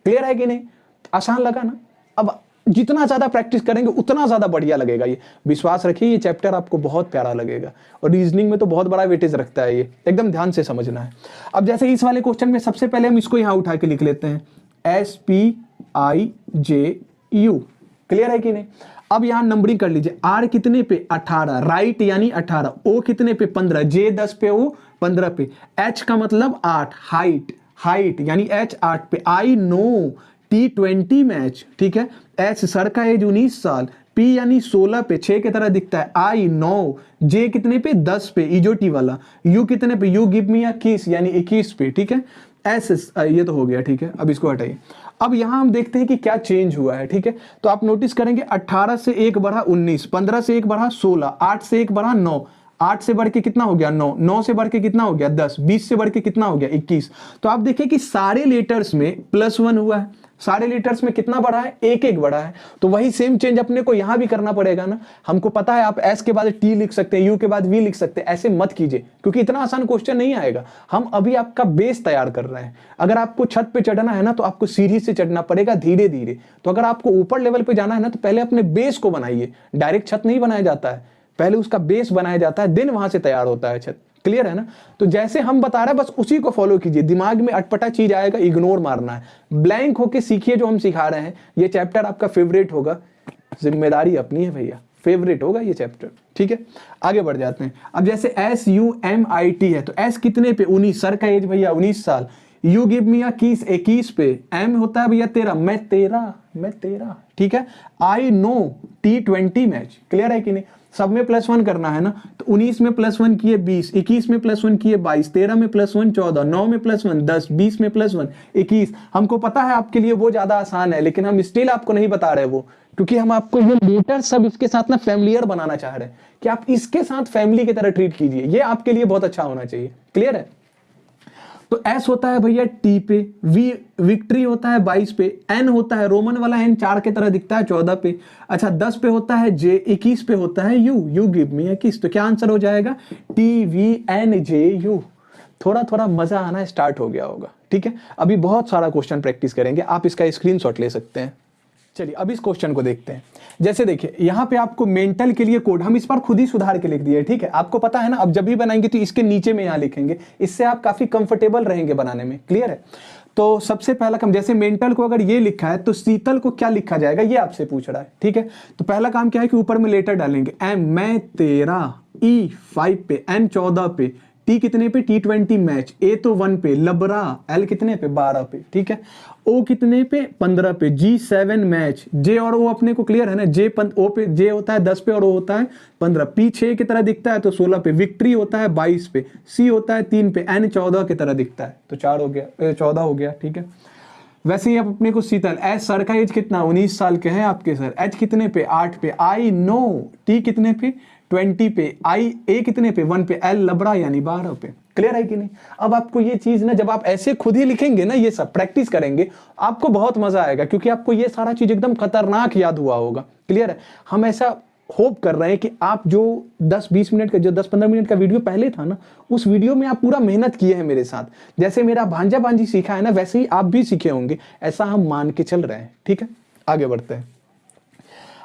क्लियर है कि नहीं? आसान लगा ना? अब जितना ज्यादा प्रैक्टिस करेंगे उतना ज्यादा बढ़िया लगेगा। ये विश्वास रखिए ये चैप्टर आपको बहुत प्यारा लगेगा और रीजनिंग में तो बहुत बड़ा वेटेज रखता है, ये एकदम ध्यान से समझना है। अब जैसे इस वाले क्वेश्चन में सबसे पहले हम इसको यहां उठा के लिख लेते हैं SPIJU। क्लियर है कि नहीं? अब यहां नंबरिंग कर लीजिए। R कितने पे 18, राइट यानी 18, O कितने पे 15, J 10 पे, O 15 पे, H का मतलब 8, हाइट, हाइट यानी H 8 पे, I नो T20 मैच, ठीक है। S सर का एज 19 साल, P यानी 16 पे, 6 की तरह दिखता है, I 9, J कितने पे 10 पे, इजोटी वाला, U कितने पे, U गिव मी अ किस यानी 21 पे, ठीक है। S ये तो हो गया, ठीक है। अब इसको हटाइए। अब यहां हम देखते हैं कि क्या चेंज हुआ है, ठीक है। तो आप नोटिस करेंगे 18 से 1 बढ़ा 19, 15 से 1 बढ़ा 16, 8 से 1 बढ़ा 9, 8 से बढ़ के कितना हो गया 9, 9 से बढ़ के कितना हो गया 10, 20 से बढ़ के कितना हो गया 21। तो आप देखिए कि सारे लेटर्स में +1 हुआ है, सारे लेटर्स में कितना बढ़ा है एक एक बढ़ा है। तो वही सेम चेंज अपने को यहां भी करना पड़ेगा ना। हमको पता है आप S के बाद T लिख सकते हैं, U के बाद V लिख सकते हैं, ऐसे मत कीजिए क्योंकि इतना आसान क्वेश्चन नहीं आएगा। हम अभी आपका बेस तैयार कर रहे हैं। अगर आपको छत पे चढ़ना है ना तो आपको सीढ़ी से चढ़ना पड़ेगा धीरे धीरे। तो अगर आपको ऊपर लेवल पे जाना है ना तो पहले अपने बेस को बनाइए। डायरेक्ट छत नहीं बनाया जाता है, पहले उसका बेस बनाया जाता है, देन वहां से तैयार होता है छत। क्लियर है ना? तो जैसे हम बता रहे हैं बस उसी को फॉलो कीजिए। दिमाग में अटपटा चीज आएगा इग्नोर मारना है, ब्लैंक होके सीखिए जो हम सिखा रहे हैं। ये चैप्टर आपका फेवरेट होगा, जिम्मेदारी अपनी है भैया, फेवरेट होगा ये चैप्टर, ठीक है। आगे बढ़ जाते हैं। अब जैसे SUMIT है तो S कितने पे 19, सर का एज भैया 19 साल, यू गिव मी अ किस 21 पे, M होता है भैया 13, मैं 13, ठीक है। I no T20 match. Clear है कि नहीं? सब में +1 करना है ना। तो 19 में +1 किए 20, 21 में +1 किए 22, 13 में +1 14, 9 में +1 10, 20 में +1 21। हमको पता है आपके लिए वो ज्यादा आसान है लेकिन हम स्टिल आपको नहीं बता रहे वो, क्योंकि हम आपको ये लेटर सब इसके साथ ना फैमिलियर बनाना चाह रहे हैं कि आप इसके साथ फैमिली की तरह ट्रीट कीजिए। ये आपके लिए बहुत अच्छा होना चाहिए। क्लियर है? तो S होता है भैया T पे, V विक्ट्री होता है 22 पे, N होता है रोमन वाला N 4 की तरह दिखता है 14 पे, अच्छा 10 पे होता है J, 21 पे होता है U, यू गिव मी 21। तो क्या आंसर हो जाएगा TVNJU। थोड़ा थोड़ा मजा आना स्टार्ट हो गया होगा, ठीक है। अभी बहुत सारा क्वेश्चन प्रैक्टिस करेंगे, आप इसका स्क्रीनशॉट ले सकते हैं। चलिए अब इस क्वेश्चन को देखते हैं। जैसे देखिए यहाँ पे आपको मेंटल के लिए कोड हम इस बार खुद ही सुधार के लिख दिए, ठीक है। आपको पता है ना, अब जब भी बनाएंगे तो इसके नीचे में यहाँ लिखेंगे, इससे आप काफी कंफर्टेबल रहेंगे बनाने में। क्लियर है? तो सबसे पहला काम, जैसे मेंटल को अगर ये लिखा है तो शीतल को क्या लिखा जाएगा ये आपसे पूछ रहा है, ठीक है। तो पहला काम क्या है कि ऊपर में लेटर डालेंगे, M मैं 13, E 5 पे, N 14 पे, T कितने पे T20 मैच, A तो 1 पे, लबरा L कितने पे 12 पे, ठीक है। O कितने पे 15 पे, G7 मैच, J और O अपने को क्लियर है ना, O पे J होता है 10 पे और O होता है 15, P 6 की तरह दिखता है तो 16 पे, विक्ट्री होता है 22 पे, C होता है 3 पे, N 14 की तरह दिखता है तो 4 हो गया, 14 हो गया, ठीक है। वैसे ही आप अपने को शीतल, S सर का एज कितना 19 साल के हैं आपके सर, H कितने पे 8 पे, I नो T कितने पे 20 पे, A कितने पे 1 पे, L लबड़ा यानी 12 पे। क्लियर है कि नहीं? अब आपको ये चीज ना जब आप ऐसे खुद ही लिखेंगे ना, ये सब प्रैक्टिस करेंगे, आपको बहुत मजा आएगा क्योंकि आपको ये सारा चीज एकदम खतरनाक याद हुआ होगा। क्लियर है? हम ऐसा होप कर रहे हैं कि आप जो 10-20 मिनट का, जो 10-15 मिनट का वीडियो पहले था ना, उस वीडियो में आप पूरा मेहनत किए हैं मेरे साथ। जैसे मेरा भांजा भांजी सीखा है ना, वैसे ही आप भी सीखे होंगे, ऐसा हम मान के चल रहे हैं, ठीक है। आगे बढ़ते हैं।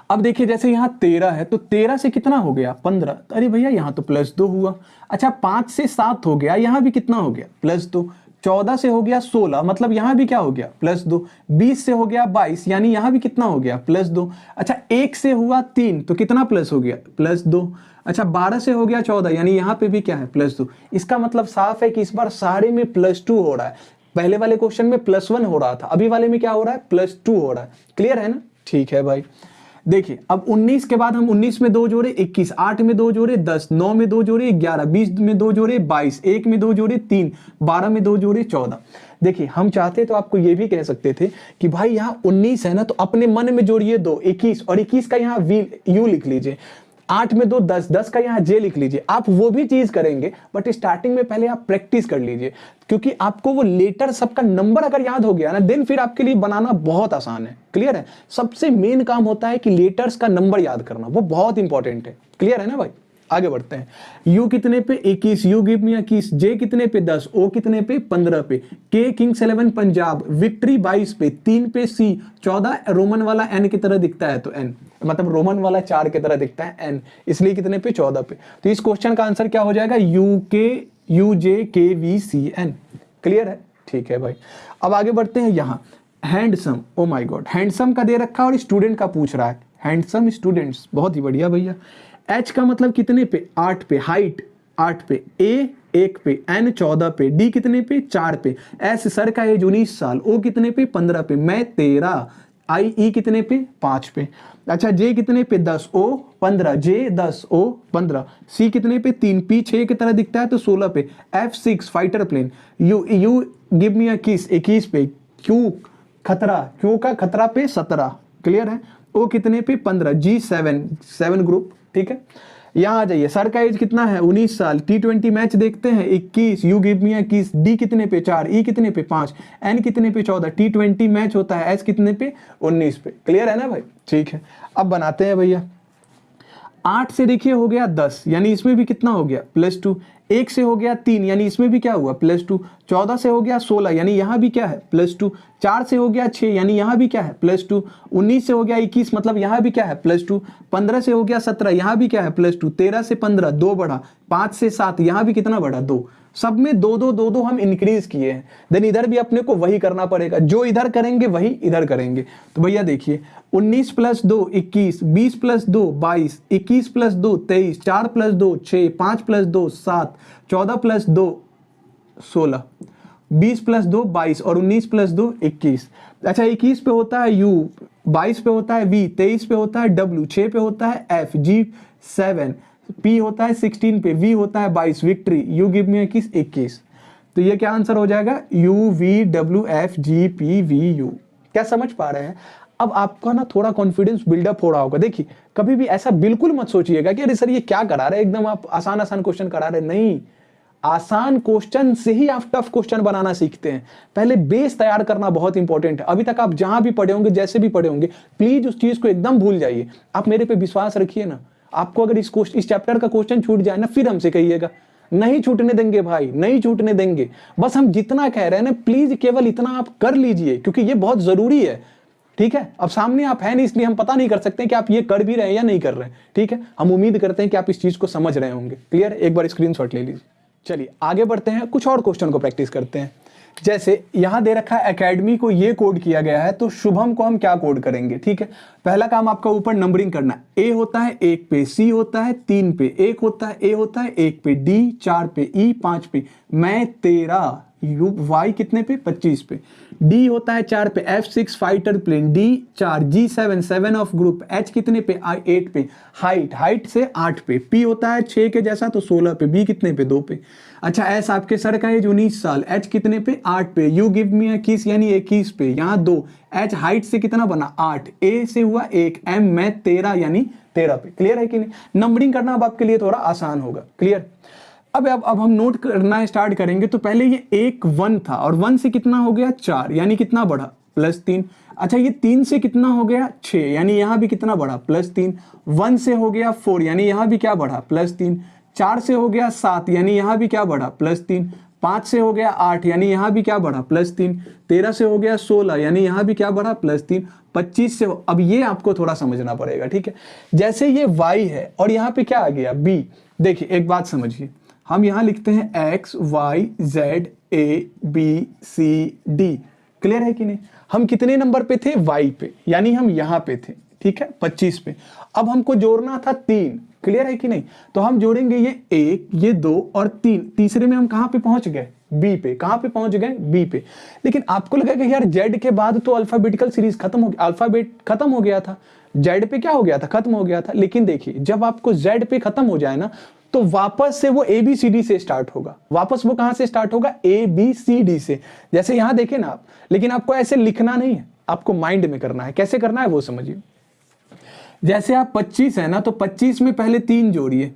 अब देखिए जैसे यहाँ 13 है तो 13 से कितना हो गया 15, अरे भैया यहाँ तो +2 हुआ। अच्छा 5 से 7 हो गया, यहाँ भी कितना हो गया +2। 14 से हो गया 16, मतलब यहाँ भी क्या हो गया +2। 20 से हो गया 22, यानी यहाँ भी कितना हो गया +2। अच्छा 1 से हुआ 3 तो कितना प्लस हो गया +2। अच्छा 12 से हो गया 14, यानी यहाँ पे भी क्या है +2। इसका मतलब साफ है कि इस बार सारे में +2 हो रहा है। पहले वाले क्वेश्चन में +1 हो रहा था, अभी वाले में क्या हो रहा है +2 हो रहा है। क्लियर है ना? ठीक है भाई। देखिए अब 19 के बाद हम 19 में 2 जोड़े 21, 8 में 2 जोड़े 10, 9 में 2 जोड़े 11, 20 में 2 जोड़े 22, 1 में 2 जोड़े 3, 12 में 2 जोड़े 14। देखिए हम चाहते तो आपको ये भी कह सकते थे कि भाई यहाँ 19 है ना, तो अपने मन में जोड़िए 2, 21, और 21 का यहाँ यू लिख लीजिए। 8 में 2 10, 10 का यहाँ जे लिख लीजिए। आप वो भी चीज करेंगे, बट स्टार्टिंग में पहले आप प्रैक्टिस कर लीजिए, क्योंकि आपको वो लेटर सबका नंबर अगर याद हो गया ना, देन फिर आपके लिए बनाना बहुत आसान है। क्लियर है? सबसे मेन काम होता है कि लेटर्स का नंबर याद करना, वो बहुत इंपॉर्टेंट है। क्लियर है ना भाई? आगे बढ़ते हैं। यू कितने पे 21, यू गिव मी 21, जे कितने पे 10, ओ कितने पे 15 पे, के किंग्स 11 पंजाब, विक्ट्री 22 पे, 3 पे सी, 14 रोमन वाला एन की तरह दिखता है, तो एन मतलब रोमन वाला 4 की तरह दिखता है एन, इसलिए कितने पे 14 पे। तो इस क्वेश्चन का आंसर क्या हो जाएगा? यू जे के वी सी एन। क्लियर है? ठीक है भाई। अब आगे बढ़ते हैं। यहाँ handsome, oh my God, handsome का दे रखा है और स्टूडेंट का पूछ रहा है। हैंडसम स्टूडेंट्स, बहुत ही बढ़िया भैया। एच का मतलब कितने पे? 8 पे, हाइट 8 पे, ए 1 पे, एन 14 पे, डी कितने पे? 4 पे, एस सर का एज 19 साल, ओ कितने पे? 15 पे, मैं 13, आई ई कितने पे? 5 पे। अच्छा जे कितने पे? 10, ओ 15, जे 10, ओ 15, सी कितने पे? 3, पी 6 की तरह दिखता है तो 16 पे, F 6 fighter plane, you give me 21 पे, क्यू खतरा, क्यू का खतरा पे 17। क्लियर है? ओ कितने पे? 15, जी 7 ग्रुप। ठीक है, यहां आ जाइए। सर का एज कितना है? 19 साल। T20 मैच देखते हैं 21, यू गिव मी 21, डी कितने पे? 4, ई कितने पे? 5, एन कितने पे? 14, T20 मैच होता है, एच कितने पे? 19 पे। क्लियर है ना भाई? ठीक है, अब बनाते हैं भैया। 8 से देखिए हो गया 10, यानी इसमें भी कितना हो गया? +2। 1 से हो गया 3, यानी इसमें भी क्या हुआ? +2। 14 से हो गया 16, यानी यहाँ भी क्या है? +2। 4 से हो गया 6, यानी यहाँ भी क्या है? +2। 19 से हो गया 21, मतलब यहाँ भी क्या है? +2। 15 से हो गया 17, यहाँ भी क्या है? +2। 13 से 15 2 बढ़ा, 5 से 7, यहाँ भी कितना बढ़ा? 2। सब में 2 हम इंक्रीज किए हैं। देन इधर भी अपने को वही करना पड़ेगा, जो इधर करेंगे वही इधर करेंगे। तो भैया देखिए 19 + 2 21, 20 + 2 22, 21 + 2 23, 4 + 2 6, 5 + 2 7, 14 + 2 16, 20 + 2 22 और 19 + 2 21। अच्छा 21 पे होता है यू, 22 पे होता है वी, 23 पे होता है डब्ल्यू, 6 पे होता है एफ, जी 7, पी होता है 16 पे, वी होता है 22, विक्ट्री, यू गिव मी 21। तो ये क्या आंसर हो जाएगा? You V W F G P V you. क्या समझ पा रहे हैं? अब आपका ना थोड़ा कॉन्फिडेंस बिल्डअप हो रहा होगा। देखिए कभी भी ऐसा बिल्कुल मत सोचिएगा कि अरे सर ये क्या करा रहे हैं, एकदम आप आसान क्वेश्चन करा रहे हैं। नहीं, आसान क्वेश्चन से ही आप टफ क्वेश्चन बनाना सीखते हैं। पहले बेस तैयार करना बहुत इंपॉर्टेंट है। अभी तक आप जहां भी पढ़े होंगे, जैसे भी पढ़े होंगे, प्लीज उस चीज को एकदम भूल जाइए। आप मेरे पे विश्वास रखिए ना। आपको अगर इस चैप्टर का क्वेश्चन छूट जाए ना, फिर हमसे कहिएगा। नहीं छूटने देंगे भाई, नहीं छूटने देंगे। बस हम जितना कह रहे हैं ना, प्लीज केवल इतना आप कर लीजिए, क्योंकि ये बहुत जरूरी है। ठीक है, अब सामने आप हैं नहीं, इसलिए हम पता नहीं कर सकते कि आप ये कर भी रहे हैं या नहीं कर रहे हैं। ठीक है, हम उम्मीद करते हैं कि आप इस चीज को समझ रहे होंगे। क्लियर? एक बार स्क्रीनशॉट ले लीजिए। चलिए आगे बढ़ते हैं, कुछ और क्वेश्चन को प्रैक्टिस करते हैं। जैसे यहां दे रखा है एकेडमी को ये कोड किया गया है, तो शुभम को हम क्या कोड करेंगे? ठीक है, पहला काम आपका ऊपर नंबरिंग करना है। ए होता है 1 पे, सी होता है 3 पे, एक होता है ए होता है 1 पे, डी 4 पे, ई 5 पे, मैं 13, यू वाई कितने पे? 25 पे, डी होता है 4 पे, F 6 fighter plane, D 4, G 7 of group, H कितने पे? 8 पे, हाइट से 8 पे, पी होता है 6 के जैसा तो 16 पे, बी कितने पे? 2 पे। अच्छा एस आपके सर का एज 19 साल, एच कितने पे? 8 पे, यू गिव मी 21 यानी 21 पे, यहाँ 2, एच हाइट से कितना बना? 8, ए से हुआ 1, एम मैं 13 यानी 13 पे। क्लियर है कि नहीं? नंबरिंग करना अब आपके लिए थोड़ा आसान होगा। क्लियर? अब हम नोट करना स्टार्ट करेंगे। तो पहले ये 1 था और 1 से कितना हो गया? 4, यानी कितना बढ़ा? +3। अच्छा ये 3 से कितना हो गया? 6, यानी यहां भी कितना बढ़ा? +3। 1 से हो गया 4, यानी यहां भी क्या बढ़ा? +3। 4 से हो गया 7, यानी यहां भी क्या बढ़ा? +3। 5 से हो गया 8, यानी यहां भी क्या बढ़ा? +3। 13 से हो गया 16, यानी यहां भी क्या बढ़ा? +3। 25 से अब ये आपको थोड़ा समझना पड़ेगा। ठीक है, जैसे ये y है और यहाँ पे क्या आ गया? b। देखिए एक बात समझिए, हम यहां लिखते हैं x y z a b c d। Clear है कि नहीं? हम कितने नंबर पे थे? y पे, यानी हम यहां पे थे। ठीक है, 25 पे। अब हमको जोड़ना था 3, क्लियर है कि नहीं? तो हम जोड़ेंगे ये 1, ये 2 और 3, तीसरे में हम कहां पे पहुंच गए? बी पे। कहां पे पहुंच गए? बी पे। लेकिन आपको लगेगा यार जेड के बाद तो अल्फाबेटिकल सीरीज खत्म हो गया, अल्फाबेट खत्म हो गया था, जेड पे क्या हो गया था? खत्म हो गया था। लेकिन देखिए जब आपको जेड पे खत्म हो जाए ना तो वापस से वो ABCD से स्टार्ट होगा। वापस वो कहां से स्टार्ट होगा? ABCD से। जैसे यहां देखें ना आप, लेकिन आपको ऐसे लिखना नहीं है, आपको माइंड में करना है। कैसे करना है वो समझिए। जैसे आप 25 है ना, तो 25 में पहले 3 जोड़िए।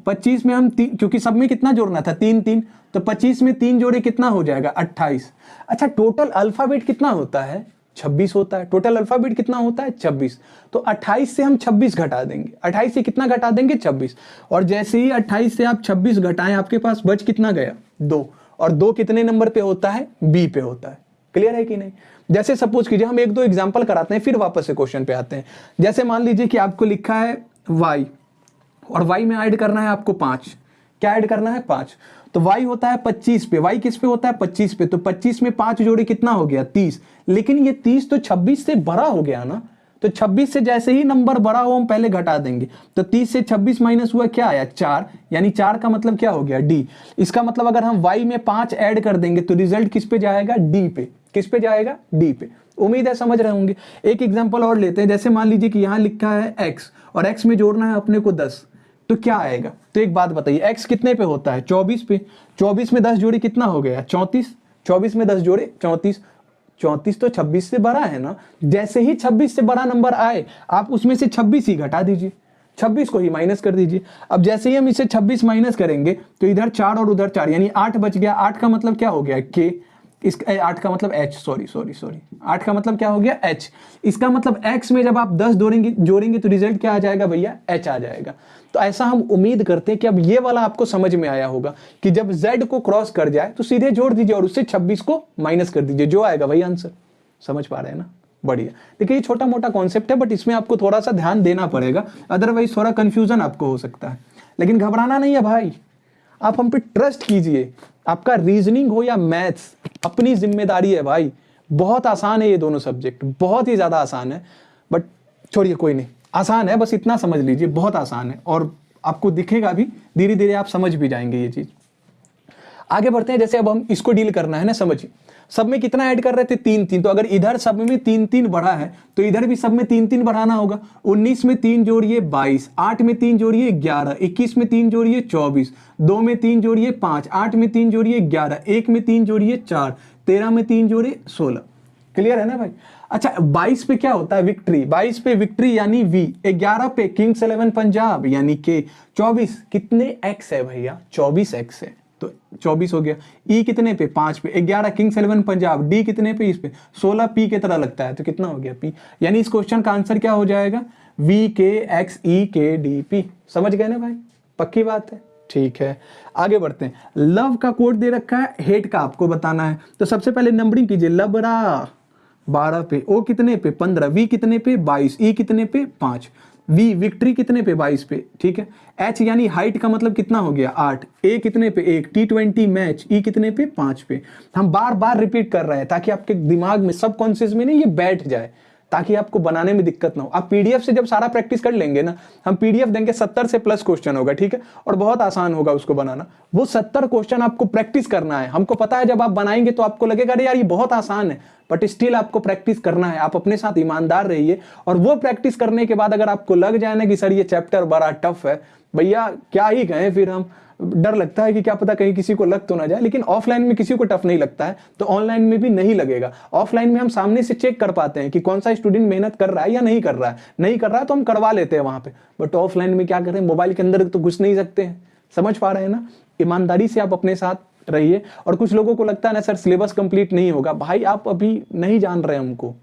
25 में हम क्योंकि सब में कितना जोड़ना था? 3 3, तो 25 में 3 जोड़े कितना हो जाएगा? 28। अच्छा, टोटल अल्फाबेट कितना होता है? 26 होता है। टोटल अल्फाबेट कितना होता है? 26। तो 28 से हम 26 घटा देंगे। 28 से कितना घटा देंगे? 26। और जैसे ही 28 से आप 26 घटाएं, आपके पास बच कितना गया? 2। और 2 कितने नंबर पे होता है? बी पे होता है। क्लियर है कि नहीं? जैसे सपोज कीजिए हम 1-2 एग्जांपल कराते हैं, फिर वापस से क्वेश्चन पे आते हैं। जैसे मान लीजिए कि आपको लिखा है y, और y में ऐड करना है आपको 5। क्या ऐड करना है? 5। तो y होता है 25 पे। y किस पे होता है? 25 पे। तो 25 में 5 जोड़े कितना हो गया? 30। लेकिन ये 30 तो 26 से बड़ा हो गया ना, तो 26 से जैसे ही नंबर बड़ा हो हम पहले घटा देंगे। तो 30 से 26 माइनस हुआ, क्या आया? 4। यानी 4 का मतलब क्या हो गया? D। इसका मतलब अगर हम y में 5 ऐड कर देंगे तो रिजल्ट किस पे जाएगा? D पे। किस पे जाएगा? D पे। उम्मीद है समझ रहे होंगे। एक एग्जांपल और लेते हैं। जैसे मान लीजिए कि यहां लिखा है x, और x में जोड़ना है अपने को 10, तो क्या आएगा? तो एक बात बताइए, x कितने पे होता है? 24 पे। 24 में 10 जोड़े कितना हो गया? 34। 24 में 10 जोड़े 34। 34 तो 26 से बड़ा है ना। जैसे ही 26 से बड़ा नंबर आए, आप उसमें से 26 ही घटा दीजिए, 26 को ही माइनस कर दीजिए। अब जैसे ही हम इसे 26 माइनस करेंगे तो इधर 4 और उधर 4, यानी 8 बच गया। 8 का मतलब क्या हो गया? K। इस 8 का मतलब H, सॉरी 8 का मतलब क्या हो गया? H। इसका मतलब X में जब आप 10 जोड़ेंगे तो रिजल्ट क्या आ जाएगा भैया? H आ जाएगा। तो ऐसा हम उम्मीद करते हैं कि अब ये वाला आपको समझ में आया होगा कि जब Z को क्रॉस कर जाए तो सीधे जोड़ दीजिए और उससे 26 को माइनस कर दीजिए, जो आएगा वही आंसर। समझ पा रहे हैं ना? बढ़िया। देखिए ये छोटा मोटा कॉन्सेप्ट है, बट इसमें आपको थोड़ा सा ध्यान देना पड़ेगा, अदरवाइज थोड़ा कंफ्यूजन आपको हो सकता है। लेकिन घबराना नहीं है भाई, आप हम पे ट्रस्ट कीजिए। आपका रीजनिंग हो या मैथ्स, अपनी जिम्मेदारी है भाई। बहुत आसान है ये दोनों सब्जेक्ट, बहुत ही ज्यादा आसान है। बट छोड़िए, कोई नहीं, आसान है, बस इतना समझ लीजिए, बहुत आसान है। और आपको दिखेगा भी, धीरे धीरे आप समझ भी जाएंगे ये चीज। आगे बढ़ते हैं। जैसे अब हम इसको डील करना है ना, समझिए सब में कितना ऐड कर रहे थे? 3 3। तो अगर इधर सब में 3 3 बढ़ा है तो इधर भी सब में 3 3 बढ़ाना होगा। 19 में 3 जोड़िए 22, 8 में 3 जोड़िए 11, 21 में 3 जोड़िए 24, 2 में 3 जोड़िए 5, 8 में 3 जोड़िए 11, 1 में 3 जोड़िए 4, 13 में 3 जोड़िए 16। क्लियर है ना भाई? अच्छा, 22 पे क्या होता है? विक्ट्री। 22 पे विक्ट्री यानी V। 11 पे किंग्स 11 पंजाब यानी K। 24 कितने X है भैया? 24 X है, तो 24 हो गया। E कितने पे? 5 पे। 11 किंग्स 11 पंजाब। D कितने पे? इस पे 16 P की तरह लगता है, तो कितना हो गया? P। यानी इस क्वेश्चन का आंसर क्या हो जाएगा? VKXEKDP। समझ गए ना भाई? पक्की बात है? ठीक है, आगे बढ़ते हैं। लव का कोड दे रखा है, हेट का आपको बताना है। तो सबसे पहले नंबरिंग कीजिए। लबरा 12 पे, O कितने पे? 15, V कितने पे? 22, E कितने पे? 5। V विक्ट्री कितने पे? 22 पे। ठीक है। H यानी हाइट का मतलब कितना हो गया? 8। A कितने पे? 1। T20 match. E कितने पे? 5 पे। हम बार बार रिपीट कर रहे हैं ताकि आपके दिमाग में, सबकॉन्शियस में नहीं, ये बैठ जाए, ताकि आपको बनाने में दिक्कत ना हो। आप PDF से जब सारा प्रैक्टिस कर लेंगे ना, हम PDF देंगे, 70 से प्लस क्वेश्चन होगा, ठीक है, और बहुत आसान होगा उसको बनाना। वो 70 क्वेश्चन आपको प्रैक्टिस करना है। हमको पता है जब आप बनाएंगे तो आपको लगेगा अरे यार ये बहुत आसान है, बट स्टिल आपको प्रैक्टिस करना है। आप अपने साथ ईमानदार रहिए, और वो प्रैक्टिस करने के बाद अगर आपको लग जाए ना कि सर ये चैप्टर बड़ा टफ है, भैया क्या ही कहें फिर हम। डर लगता है कि क्या पता कहीं किसी को लग तो ना जाए, लेकिन ऑफलाइन में किसी को टफ नहीं लगता है तो ऑनलाइन में भी नहीं लगेगा। ऑफलाइन में हम सामने से चेक कर पाते हैं कि कौन सा स्टूडेंट मेहनत कर रहा है या नहीं कर रहा है। नहीं कर रहा है तो हम करवा लेते हैं वहां पे, बट ऑफलाइन में क्या करें, मोबाइल के अंदर तो घुस नहीं सकते हैं। समझ पा रहे हैं ना? ईमानदारी से आप अपने साथ रहिए। और कुछ लोगों को लगता है ना सर सिलेबस कंप्लीट नहीं होगा, भाई आप अभी नहीं जान रहे हमको।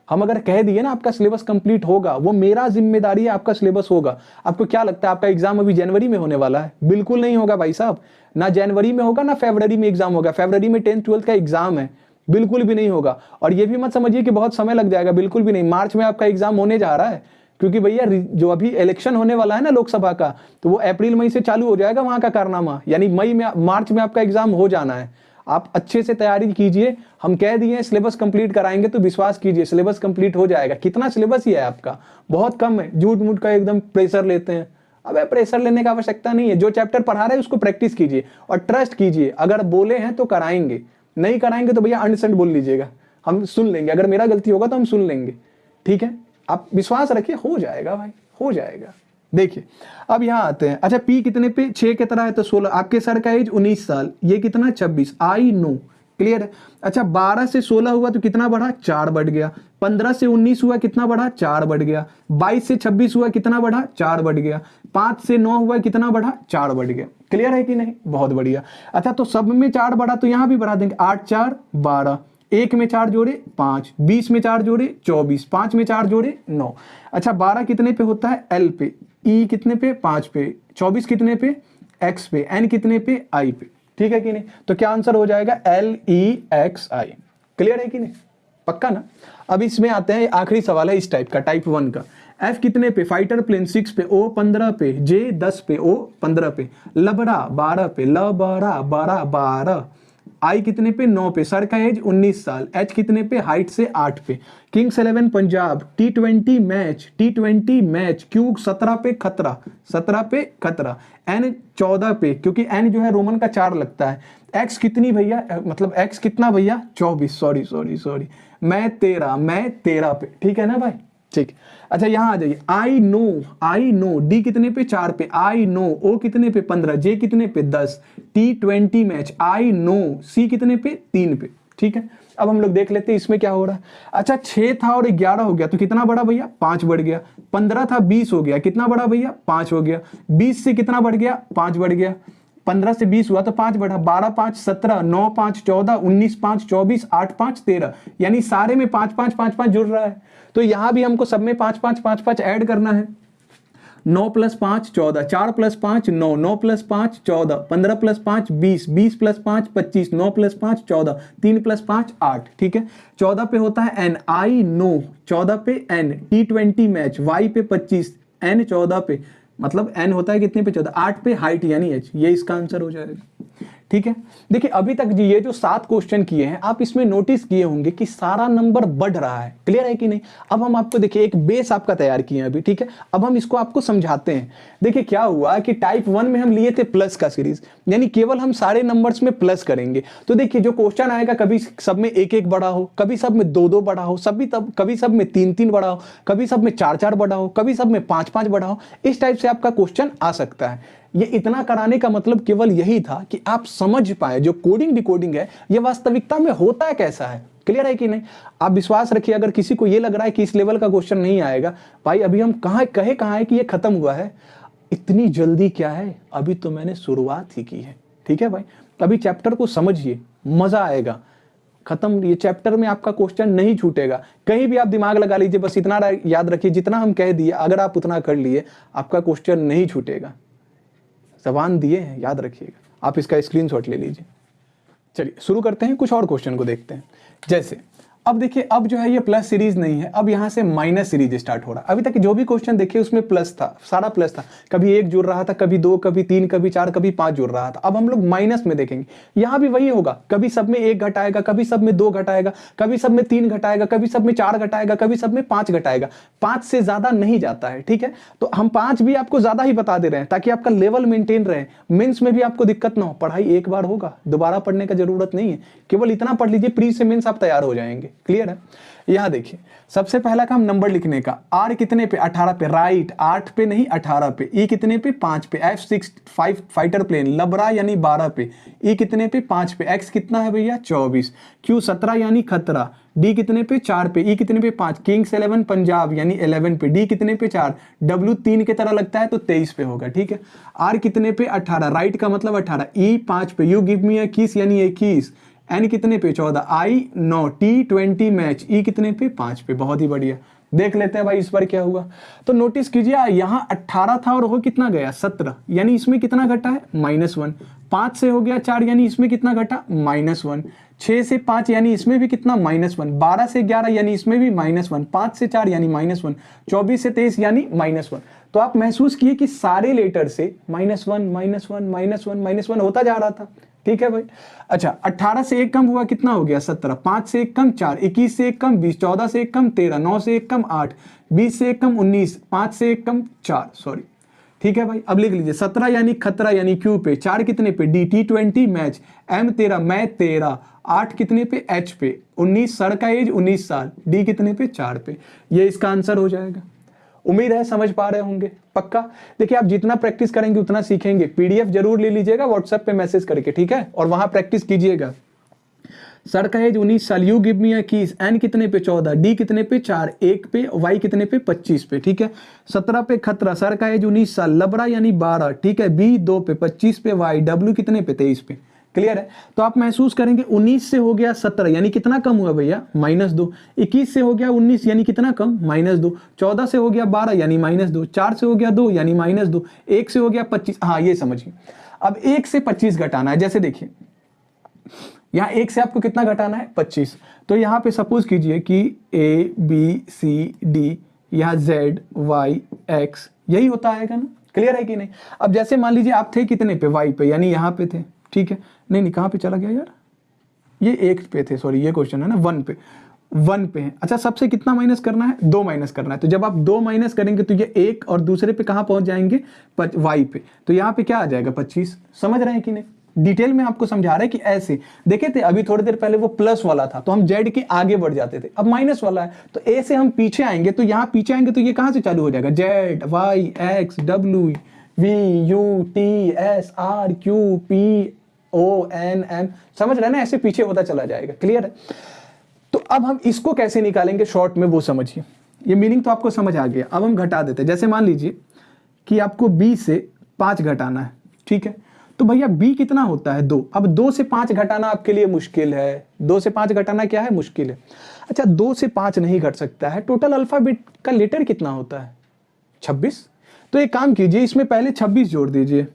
हम अगर कह दिए ना आपका सिलेबस कंप्लीट होगा, वो मेरा जिम्मेदारी है, आपका सिलेबस होगा। आपको क्या लगता है आपका एग्जाम अभी जनवरी में होने वाला है? बिल्कुल नहीं होगा भाई साहब, ना जनवरी में होगा ना फरवरी में एग्जाम होगा। फरवरी में 10th 12th का एग्जाम है, बिल्कुल भी नहीं होगा। और ये भी मत समझिए कि बहुत समय लग जाएगा, बिल्कुल भी नहीं। मार्च में आपका एग्जाम होने जा रहा है, क्योंकि भैया जो अभी इलेक्शन होने वाला है ना लोकसभा का, तो वो अप्रैल मई से चालू हो जाएगा वहां का कारनामा, यानी मार्च में आपका एग्जाम हो जाना है। आप अच्छे से तैयारी कीजिए। हम कह दिए सिलेबस कंप्लीट कराएंगे, तो विश्वास कीजिए सिलेबस कंप्लीट हो जाएगा। कितना सिलेबस ही है आपका? बहुत कम है। झूठ मूठ का एकदम प्रेशर लेते हैं, अबे प्रेशर लेने का आवश्यकता नहीं है, जो चैप्टर पढ़ा रहे हैं उसको प्रैक्टिस कीजिए और ट्रस्ट कीजिए, अगर बोले हैं तो कराएंगे, नहीं कराएंगे तो भैया अंडरस्टैंड बोल लीजिएगा, हम सुन लेंगे, अगर मेरा गलती होगा तो हम सुन लेंगे, ठीक है। आप विश्वास रखिए, हो जाएगा भाई, हो जाएगा। देखिए अब यहाँ आते हैं, अच्छा पी कितने पे 6 के तरह है तो 16, आपके सर का एज 19 साल, ये कितना 26, आई नो, क्लियर है। अच्छा 12 से 16 हुआ तो कितना बढ़ा, 4 बढ़ गया। 15 से 19 हुआ कितना बढ़ा, 4 बढ़ गया। 22 से 26 हुआ कितना बढ़ा, 4 बढ़ गया। 5 से 9 हुआ कितना बढ़ा, 4 बढ़ गया। क्लियर है कि नहीं, बहुत बढ़िया। अच्छा तो सब में 4 बढ़ा तो यहां भी बढ़ा देंगे, 8 4 12, 1 में 4 जोड़े 5, 20 में 4 जोड़े 24, 5 में 4 जोड़े 9। अच्छा 12 कितने पे होता है, एल पे, ई कितने पे 5 पे, 24 कितने पे एक्स पे, एन कितने पे आई पे, ठीक है कि नहीं। तो क्या आंसर हो जाएगा, एल ई एक्स आई। क्लियर है कि नहीं, पक्का ना। अब इसमें आते हैं, आखिरी सवाल है इस टाइप का, टाइप 1 का। एफ कितने पे, फाइटर प्लेन 6 पे, ओ 15 पे, जे 10 पे, ओ 15 पे, लबड़ा 12 पे, लबड़ा 12 12, आई कितने पे 9 पे, सर का एज 19 साल, एच कितने पे, हाइट से 8 पे, Kings 11 Punjab, T20 match, Q 17 पे खतरा, 17 पे खतरा, एन 14 पे, क्योंकि एन जो है रोमन का 4 लगता है, एक्स कितनी भैया, मतलब एक्स कितना भैया 24, सॉरी मैं 13 पे, ठीक है ना भाई, ठीक। अच्छा यहां आ जाइए, आई नो, डी कितने पे 4 पे, आई नो, ओ कितने पे 15, जे कितने पे 10, T20 मैच, आई नो, सी कितने पे 3 पे, ठीक है। अब हम लोग देख लेते हैं इसमें क्या हो रहा है। अच्छा 6 था और 11 हो गया तो कितना बढ़ा भैया, 5 बढ़ गया। 15 था 20 हो गया, कितना बढ़ा भैया, 5 हो गया। 20 से कितना बढ़ गया, 5 बढ़ गया। 15 से 20 हुआ तो 5 बढ़ा, 12 5 17, 9 5 14, 19 5 24, 8 5 13, यानी सारे में 5 5 5 5 जुड़ रहा है। तो यहां भी हमको सब में 5 5 5 5 ऐड करना है। 9 + 5 14, 4 + 5 9, 9 + 5 14, 15 + 5 20, 20 + 5 25, 9 + 5 14, 3 + 5 8, ठीक है। 14 पे होता है एन, आई नो, 14 पे एन, T20 मैच, वाई पे 25, एन 14 पे, मतलब एन होता है कितने पे 14, 8 पे हाइट यानी एच, ये इसका आंसर हो जाएगा, ठीक है। देखिए अभी तक जी ये जो 7 क्वेश्चन किए हैं, आप इसमें नोटिस किए होंगे कि सारा नंबर बढ़ रहा है, क्लियर है कि नहीं। अब हम आपको देखिए एक बेस आपका तैयार किए हैं अभी, ठीक है। अब हम इसको आपको समझाते हैं। देखिए क्या हुआ कि टाइप 1 में हम लिए थे प्लस का सीरीज, यानी केवल हम सारे नंबर्स में प्लस करेंगे। तो देखिए जो क्वेश्चन आएगा, कभी सब में 1 1 बढ़ा हो, कभी सब में 2 2 बढ़ा हो, कभी सब में 3 3 बढ़ा हो, कभी सब में 4 4 बढ़ा हो, कभी सब में 5 5 बढ़ा हो, इस टाइप से आपका क्वेश्चन आ सकता है। ये इतना कराने का मतलब केवल यही था कि आप समझ पाए जो कोडिंग डिकोडिंग है ये वास्तविकता में होता है कैसा है, क्लियर है कि नहीं। आप विश्वास रखिए, अगर किसी को ये लग रहा है कि इस लेवल का क्वेश्चन नहीं आएगा, भाई अभी हम कहाँ है कि ये खत्म हुआ है, इतनी जल्दी क्या है, अभी तो मैंने शुरुआत ही की है, ठीक है भाई। अभी चैप्टर को समझिए, मजा आएगा। खत्म, ये चैप्टर में आपका क्वेश्चन नहीं छूटेगा, कहीं भी आप दिमाग लगा लीजिए, बस इतना याद रखिए, जितना हम कह दिए अगर आप उतना कर लिए, आपका क्वेश्चन नहीं छूटेगा। जबान दिए हैं, याद रखिएगा। आप इसका स्क्रीनशॉट ले लीजिए। चलिए शुरू करते हैं, कुछ और क्वेश्चन को देखते हैं। जैसे अब देखिए, अब जो है ये प्लस सीरीज नहीं है, अब यहां से माइनस सीरीज स्टार्ट हो रहा है। अभी तक जो भी क्वेश्चन देखिए उसमें प्लस था, सारा प्लस था, कभी 1 जुड़ रहा था, कभी 2, कभी 3, कभी 4, कभी 5 जुड़ रहा था। अब हम लोग माइनस में देखेंगे, यहां भी वही होगा, कभी सब में 1 घटाएगा, कभी सब में 2 घटाएगा, कभी सब में 3 घटाएगा, कभी सब में 4 घटाएगा, कभी सब में 5 घटाएगा। 5 से ज्यादा नहीं जाता है, ठीक है। तो हम 5 भी आपको ज्यादा ही बता दे रहे हैं ताकि आपका लेवल मेंटेन रहे, मेंस में भी आपको दिक्कत ना हो। पढ़ाई एक बार होगा, दोबारा पढ़ने का जरूरत नहीं है, केवल इतना पढ़ लीजिए, प्री से मेंस आप तैयार हो जाएंगे, क्लियर है। यहां देखिए सबसे पहला काम नंबर लिखने का, आर कितने पे 18 पे, राइट 8 पे नहीं 18 पे, ई कितने पे 5 पे, F6 5 फाइटर प्लेन, लबरा यानी 12 पे, ई कितने पे 5 पे, एक्स कितना है भैया 24, क्यू 17 यानी खतरा, डी कितने पे 4 पे, ई कितने पे 5, किंग्स 11 पंजाब यानी 11 पे, डी कितने पे 4, डब्ल्यू 3 की तरह लगता है तो 23 पे होगा, ठीक है। आर कितने पे 18, राइट का मतलब 18, ई 5 पे, यू गिव मी अ किस यानी 21, एन कितने पे 14, आई 9, T20 मैच, ई कितने पे 5 पे। बहुत ही बढ़िया, देख लेते हैं भाई इस बार क्या हुआ। तो नोटिस कीजिए, यहाँ 18 था और हो कितना गया 17, यानी इसमें कितना घटा है -1। 5 से हो गया 4 यानी इसमें कितना घटा -1। 6 से 5 यानी इसमें भी कितना -1। 12 से 11 यानी इसमें भी -1। 5 से 4 यानी -1। 24 से 23 यानी -1। तो आप महसूस किए कि सारे लेटर से -1 होता जा रहा था, ठीक है भाई। अच्छा 18 से 1 कम हुआ कितना हो गया 17, 5 से 1 कम 4, 21 से 1 कम 20, 14 से 1 कम 13, 9 से 1 कम 8, 20 से 1 कम 19, 5 से 1 कम 4, सॉरी ठीक है भाई। अब लिख लीजिए 17 यानी खतरा यानी क्यू पे, 4 कितने पे डी, T20 मैच, M 13 मैं 13, 8 कितने पे H पे, 19 सर का एज 19 साल, डी कितने पे 4 पे। ये इसका आंसर हो जाएगा। उम्मीद है समझ पा रहे होंगे पक्का। देखिए आप जितना प्रैक्टिस करेंगे उतना सीखेंगे। पीडीएफ जरूर ले लीजिएगा व्हाट्सएप पे मैसेज करके, ठीक है, और वहां प्रैक्टिस कीजिएगा। सर का एज 19 साल, you give me a keys, N कितने पे 14, डी कितने पे 4, 1 पे, वाई कितने पे 25 पे, ठीक है। 17 पे खतरा, सर का एज 19 साल, लबड़ा यानी 12, ठीक है, बी 2 पे, 25 पे वाई, डब्ल्यू कितने पे 23 पे। क्लियर है। तो आप महसूस करेंगे 19 से हो गया 17 यानी कितना कम हुआ भैया -2, 21 से हो गया 19 यानी कितना कम -2, 14 से हो गया 12 यानी -2, 4 से हो गया 2 यानी -2, 1 से हो गया 25। हाँ ये समझिए। अब 1 से 25 घटाना है। जैसे देखिए यहाँ 1 से आपको कितना घटाना है 25। तो यहाँ पे सपोज कीजिए कि A B C D, यहाँ Z Y X यही होता आएगा ना। क्लियर है कि नहीं। अब जैसे मान लीजिए आप थे कितने पे Y पे, यानी यहाँ पे थे, ठीक है। नहीं कहाँ पे चला गया यार, ये 1 पे थे, सॉरी ये क्वेश्चन है ना 1 पे, 1 पे है। अच्छा सबसे कितना माइनस करना है 2 माइनस करना है। तो जब आप 2 माइनस करेंगे तो ये 1 और दूसरे पे कहाँ पहुंच जाएंगे Y पे। तो यहाँ पे क्या आ जाएगा 25। समझ रहे हैं कि नहीं। डिटेल में आपको समझा रहे हैं कि ऐसे देखे थे अभी थोड़ी देर पहले वो प्लस वाला था तो हम Z के आगे बढ़ जाते थे, अब माइनस वाला है तो A से हम पीछे आएंगे, तो यहाँ पीछे आएंगे तो ये कहाँ से चालू हो जाएगा Z Y X W V U T S R Q P O N M। समझ रहे हैं ना, ऐसे पीछे होता चला जाएगा। क्लियर है। तो अब हम इसको कैसे निकालेंगे शॉर्ट में वो समझिए। ये मीनिंग तो आपको समझ आ गया। अब हम घटा देते हैं। जैसे मान लीजिए कि आपको B से 5 घटाना है, ठीक है। तो भैया B कितना होता है 2। अब 2 से 5 घटाना आपके लिए मुश्किल है। 2 से 5 घटाना क्या है मुश्किल है। अच्छा 2 से 5 नहीं घट सकता है। टोटल अल्फाबेट का लेटर कितना होता है 26। तो एक काम कीजिए इसमें पहले 26 जोड़ दीजिए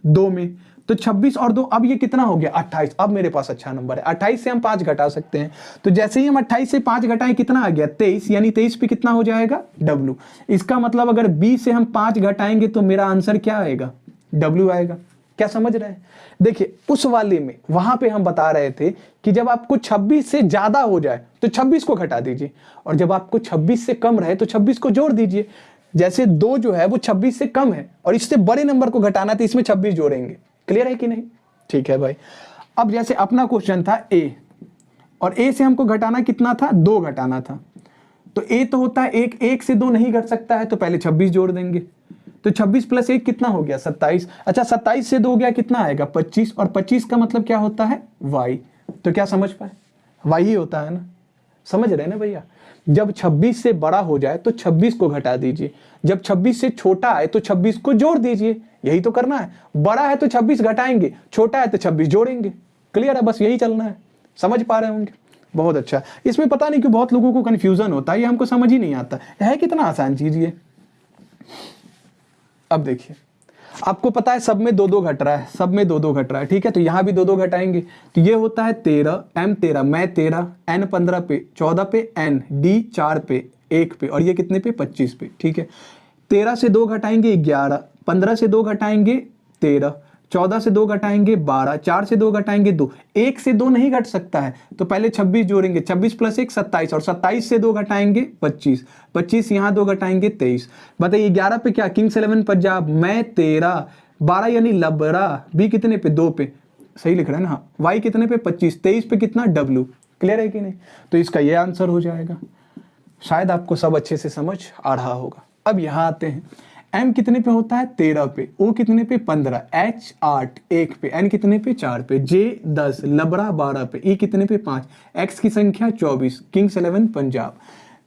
2 में, तो 26 और 2 अब ये कितना हो गया 28। अब मेरे पास अच्छा नंबर है, 28 से हम 5 घटा सकते हैं। तो जैसे ही हम 28 से 5 घटाएं कितना आ गया 23, यानी 23 पे कितना हो जाएगा W। इसका मतलब अगर B से हम 5 घटाएंगे तो मेरा आंसर क्या आएगा W आएगा। क्या समझ रहे हैं। देखिए उस वाले में वहां पे हम बता रहे थे कि जब आपको 26 से ज्यादा हो जाए तो 26 को घटा दीजिए, और जब आपको 26 से कम रहे तो 26 को जोड़ दीजिए। जैसे 2 जो है वो 26 से कम है और इससे बड़े नंबर को घटाना तो इसमें 26 जोड़ेंगे। क्लियर है कि नहीं। ठीक है भाई। अब जैसे अपना क्वेश्चन था A, और A से हमको घटाना कितना था 2 घटाना था। तो A तो होता है 1, 1 से 2 नहीं घट सकता है तो पहले 26 जोड़ देंगे। तो 26 + 1 कितना हो गया 27। अच्छा 27 से 2 गया कितना आएगा 25, और 25 का मतलब क्या होता है Y। तो क्या समझ पाए Y ही होता है ना। समझ रहे हैं ना भैया। जब 26 से बड़ा हो जाए तो 26 को घटा दीजिए, जब 26 से छोटा आए तो 26 को जोड़ दीजिए। यही तो करना है। बड़ा है तो 26 घटाएंगे, छोटा है तो 26 जोड़ेंगे। क्लियर है, बस यही चलना है। समझ पा रहे होंगे। बहुत अच्छा। इसमें पता नहीं क्यों बहुत लोगों को कंफ्यूजन होता है, ये हमको समझ ही नहीं आता है कितना आसान चीज ये। अब देखिए आपको पता है सब में 2-2 घट रहा है, सब में 2-2 घट रहा है, ठीक है। तो यहां भी 2-2 घटाएंगे तो ये होता है 13, M 13 मैं 13, N 15 पे, 14 पे N, D 4 पे, 1 पे, और ये कितने पे 25 पे, ठीक है। 13 से 2 घटाएंगे 11, 15 से 2 घटाएंगे 13, 14 से 2 घटाएंगे 12, 4 से 2 घटाएंगे 2, 1 से 2 नहीं घट सकता है तो पहले 26 जोड़ेंगे, 26 + 1 27, और 27 से 2 घटाएंगे 25, 25 यहाँ 2 घटाएंगे 23। बताइए 11 पे क्या किंग्स 11 पंजाब, मैं 13, 12 यानी लबड़ा, बी कितने पे 2 पे, सही लिख रहा है ना। हाँ वाई कितने पे 25, 23 पे कितना W। क्लियर है कि नहीं। तो इसका ये आंसर हो जाएगा। शायद आपको सब अच्छे से समझ आ रहा होगा। अब यहाँ आते हैं। M कितने पे होता है 13 पे, O कितने पे 15, H 8, 1 पे, N कितने पे 4 पे, J 10, लबड़ा 12 पे, E कितने पे 5, X की संख्या 24, किंग्स 11 पंजाब,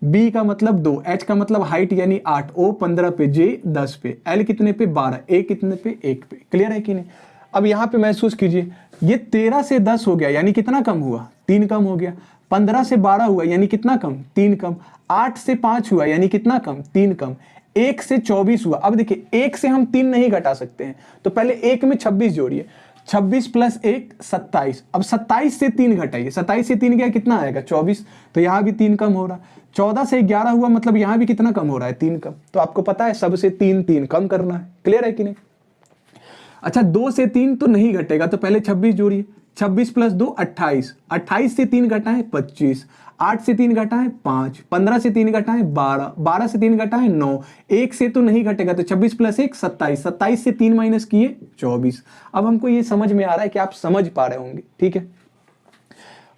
B का मतलब 2, H का मतलब हाइट यानी 8, O 15 पे, J 10 पे, L कितने पे 12, A कितने पे 1 पे। क्लियर है कि नहीं। अब यहाँ पे महसूस कीजिए ये 13 से 10 हो गया यानी कितना कम हुआ 3 कम हो गया, 15 से 12 हुआ यानी कितना कम 3 कम, 8 से 5 हुआ यानी कितना कम 3 कम, 1 से 24 हुआ। अब देखिए 1 से हम 3 नहीं घटा सकते हैं तो पहले 1 में 26 जोड़िए, 26 + 1 27। अब 27 से 3 घटाइए, 27 से 3 गया कितना आएगा 24, तो यहाँ भी 3 कम हो रहा। 14 से 11 हुआ मतलब यहाँ भी कितना कम हो रहा है 3 कम। तो आपको पता है सबसे 3 कम करना है। क्लियर है कि नहीं। अच्छा 2 से 3 तो नहीं घटेगा तो पहले 26 जोड़िए, 26 प्लस 2 28, 28 से 3 घटाएं 25, 8 से 3 घटाएं 5, 15 से 3 घटाएं 12, 12 से 3 घटाएं 9, 1 से तो नहीं घटेगा तो 26 प्लस 1 27, 27 से 3 माइनस किए 24। अब हमको ये समझ में आ रहा है कि आप समझ पा रहे होंगे, ठीक है।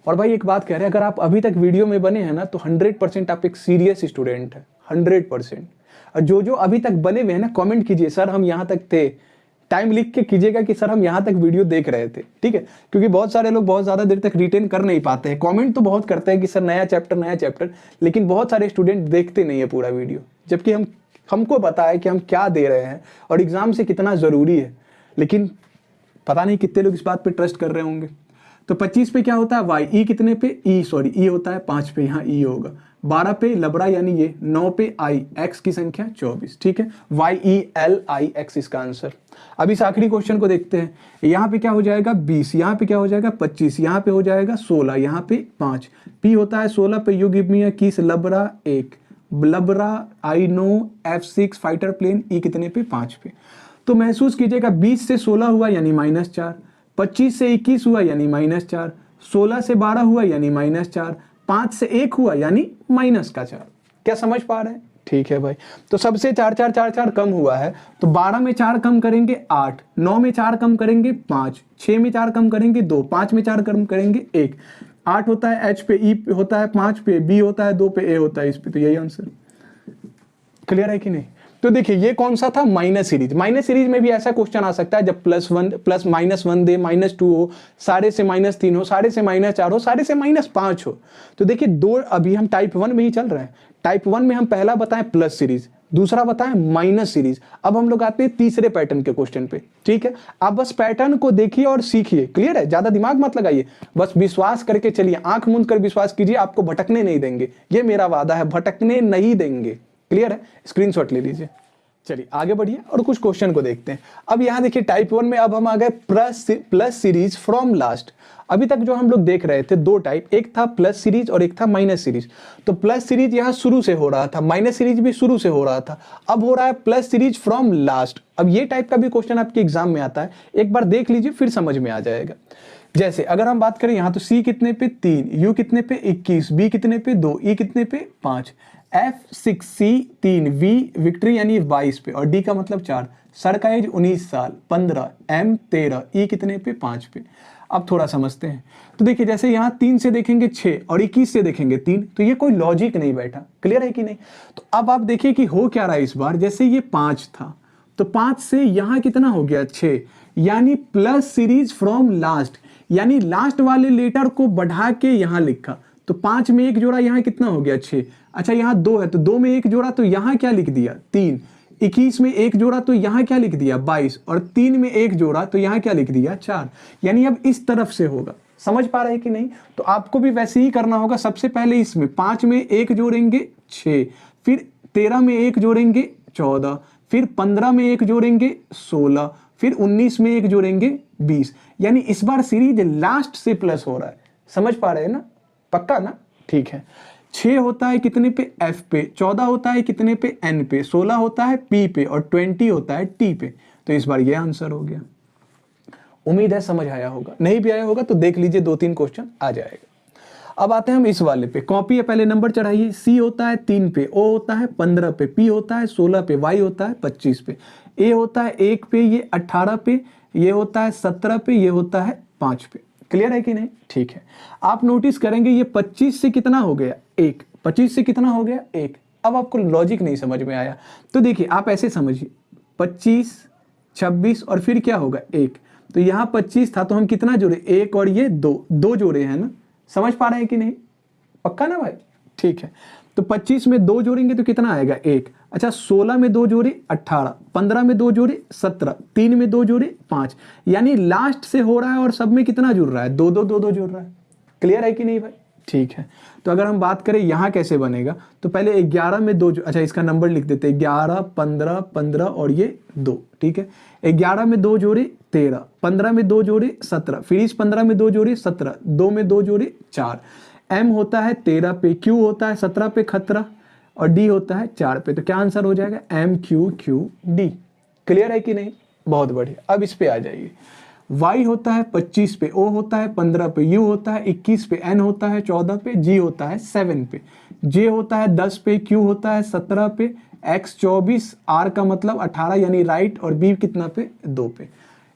और भाई एक बात कह रहे हैं, अगर आप अभी तक वीडियो में बने हैं ना तो 100% आप एक सीरियस स्टूडेंट है, 100%। और जो अभी तक बने हुए हैं ना, कमेंट कीजिए सर हम यहाँ तक थे, टाइम लिख के कीजिएगा कि सर हम यहाँ तक वीडियो देख रहे थे, ठीक है। क्योंकि बहुत सारे लोग बहुत ज़्यादा देर तक रिटेन कर नहीं पाते हैं, कमेंट तो बहुत करते हैं कि सर नया चैप्टर, लेकिन बहुत सारे स्टूडेंट देखते नहीं है पूरा वीडियो, जबकि हमको पता है कि हम क्या दे रहे हैं और एग्जाम से कितना ज़रूरी है, लेकिन पता नहीं कितने लोग इस बात पर ट्रस्ट कर रहे होंगे। तो 25 पे क्या होता है y, e कितने पे ई होता है 5 पे, यहाँ ई होगा। 12 पे लबड़ा यानी ये, 9 पे i, x की संख्या 24, ठीक है। YELIX इसका आंसर। अब इस आखिरी क्वेश्चन को देखते हैं। यहाँ पे क्या हो जाएगा 20, यहाँ पे क्या हो जाएगा 25, यहाँ पे हो जाएगा 16, यहाँ पे 5, p होता है 16 पे, you give me a kiss, लबड़ा 1, लबड़ा I know F6 fighter plane, E कितने पे 5 पे। तो महसूस कीजिएगा 20 से 16 हुआ यानी -4, 25 से 21 हुआ यानी -4, 16 से 12 हुआ यानी -4, 5 से 1 हुआ यानी -4। क्या समझ पा रहे हैं? ठीक है भाई। तो सबसे 4 4 4 4 कम हुआ है, तो 12 में 4 कम करेंगे 8, 9 में 4 कम करेंगे 5, 6 में 4 कम करेंगे 2, 5 में 4 कम करेंगे 1। 8 होता है H पे, E होता है 5 पे, B होता है 2 पे, A होता है इस पे। तो यही आंसर। क्लियर है कि नहीं? तो देखिए ये कौन सा था, माइनस सीरीज। माइनस सीरीज में भी ऐसा क्वेश्चन आ सकता है जब प्लस -1 दे, -2 हो, सारे से -3 हो, सारे से -4 हो, सारे से -5 हो। तो देखिए दो, अभी हम टाइप 1 में ही चल रहे हैं। टाइप 1 में हम पहला बताएं प्लस सीरीज, दूसरा बताएं माइनस सीरीज। अब हम लोग आते हैं तीसरे पैटर्न के क्वेश्चन पे, ठीक है। आप बस पैटर्न को देखिए और सीखिए, क्लियर है? ज्यादा दिमाग मत लगाइए, बस विश्वास करके चलिए, आंख मूंद कर विश्वास कीजिए, आपको भटकने नहीं देंगे, ये मेरा वादा है, भटकने नहीं देंगे। क्लियर है? स्क्रीनशॉट ले लीजिए। चलिए आगे बढ़िए और कुछ क्वेश्चन को देखते हैं। अब यहाँ देखिए टाइप 1 में अब हम आ गए प्लस सीरीज फ्रॉम लास्ट। अभी तक जो हम लोग देख रहे थे दो टाइप, एक था प्लस सीरीज और एक था माइनस सीरीज। तो प्लस सीरीज यहाँ शुरू से हो रहा था, माइनस सीरीज भी शुरू से हो रहा था, अब हो रहा है प्लस सीरीज फ्रॉम लास्ट। अब ये टाइप का भी क्वेश्चन आपके एग्जाम में आता है, एक बार देख लीजिए फिर समझ में आ जाएगा। जैसे अगर हम बात करें यहाँ तो C कितने पे 3, U कितने पे 21, B कितने पे 2, E कितने पे 5, F6 C 3, V विक्ट्री यानी 22 पे और D का मतलब 4, सर का एज 19 साल 15, M 13, E कितने पे 5 पे। अब थोड़ा समझते हैं। तो देखिए जैसे यहाँ 3 से देखेंगे 6 और 21 से देखेंगे 3, तो ये कोई लॉजिक नहीं बैठा। क्लियर है कि नहीं? तो अब आप देखिए कि हो क्या रहा है इस बार। जैसे ये 5 था तो 5 से यहाँ कितना हो गया 6, यानी प्लस सीरीज फ्रॉम लास्ट, यानी लास्ट वाले लेटर को बढ़ा के यहाँ लिखा। तो 5 में 1 जोड़ा, यहाँ कितना हो गया 6। अच्छा यहाँ 2 है तो 2 में 1 जोड़ा तो यहाँ क्या लिख दिया 3। 21 में 1 जोड़ा तो यहाँ क्या लिख दिया 22 और 3 में 1 जोड़ा तो यहाँ क्या लिख दिया 4। यानी अब इस तरफ से होगा। समझ पा रहे हैं कि नहीं? तो आपको भी वैसे ही करना होगा। सबसे पहले इसमें 5 में 1 जोड़ेंगे 6, फिर 13 में 1 जोड़ेंगे 14, फिर 15 में 1 जोड़ेंगे 16, फिर 19 में 1 जोड़ेंगे 20। यानी इस बार सीरीज लास्ट से प्लस हो रहा है। समझ पा रहे हैं ना? पक्का ना? ठीक है। 6 होता है कितने पे F पे, 14 होता है कितने पे N पे, 16 होता है P पे और 20 होता है T पे। तो इस बार ये आंसर हो गया। उम्मीद है समझ आया होगा, नहीं भी आया होगा तो देख लीजिए 2-3 क्वेश्चन आ जाएगा। अब आते हैं हम इस वाले पे। कॉपी है, पहले नंबर चढ़ाइए। C होता है 3 पे, O होता है 15 पे, P होता है 16 पे, Y होता है 25 पे, A होता है 1 पे, ये 18 पे, ये होता है 17 पे, ये होता है 5 पे। क्लियर है कि नहीं? ठीक है। आप नोटिस करेंगे ये 25 से कितना हो गया 1, 25 से कितना हो गया 1। अब आपको लॉजिक नहीं समझ में आया तो देखिए आप ऐसे समझिए 25, 26 और फिर क्या होगा 1। तो यहाँ 25 था तो हम कितना जोड़े 1 और ये 2 जोड़े हैं ना। समझ पा रहे हैं कि नहीं? पक्का ना भाई? ठीक है। तो 25 में 2 जोड़ेंगे तो कितना आएगा 1। अच्छा 16 में 2 जोड़े 18, 15 में 2 जोड़े 17, 3 में 2 जोड़े 5। यानी लास्ट से हो रहा है और सब में कितना जुड़ रहा है 2 2 2 2 जुड़ रहा है। क्लियर है कि नहीं भाई? ठीक है। तो अगर हम बात करें यहाँ कैसे बनेगा तो पहले 11 में 2, अच्छा इसका नंबर लिख देते हैं 11, 15, 15 और ये 2। ठीक है। 11 में 2 जोड़े 13, 15 में 2 जोड़े 17, फिर इस 15 में 2 जोड़े 17, 2 में 2 जोड़े 4। M होता है 13 पे, Q होता है 17 पे खतरा और D होता है 4 पे। तो क्या आंसर हो जाएगा MQQD। क्लियर है कि नहीं? बहुत बढ़िया। अब इस पे आ जाइए। y होता है 25 पे, o होता है 15 पे, u होता है 21 पे, n होता है 14 पे, g होता है 7 पे, j होता है 10 पे, q होता है 17 पे, x 24, r का मतलब 18 यानी राइट, और b कितना पे 2 पे,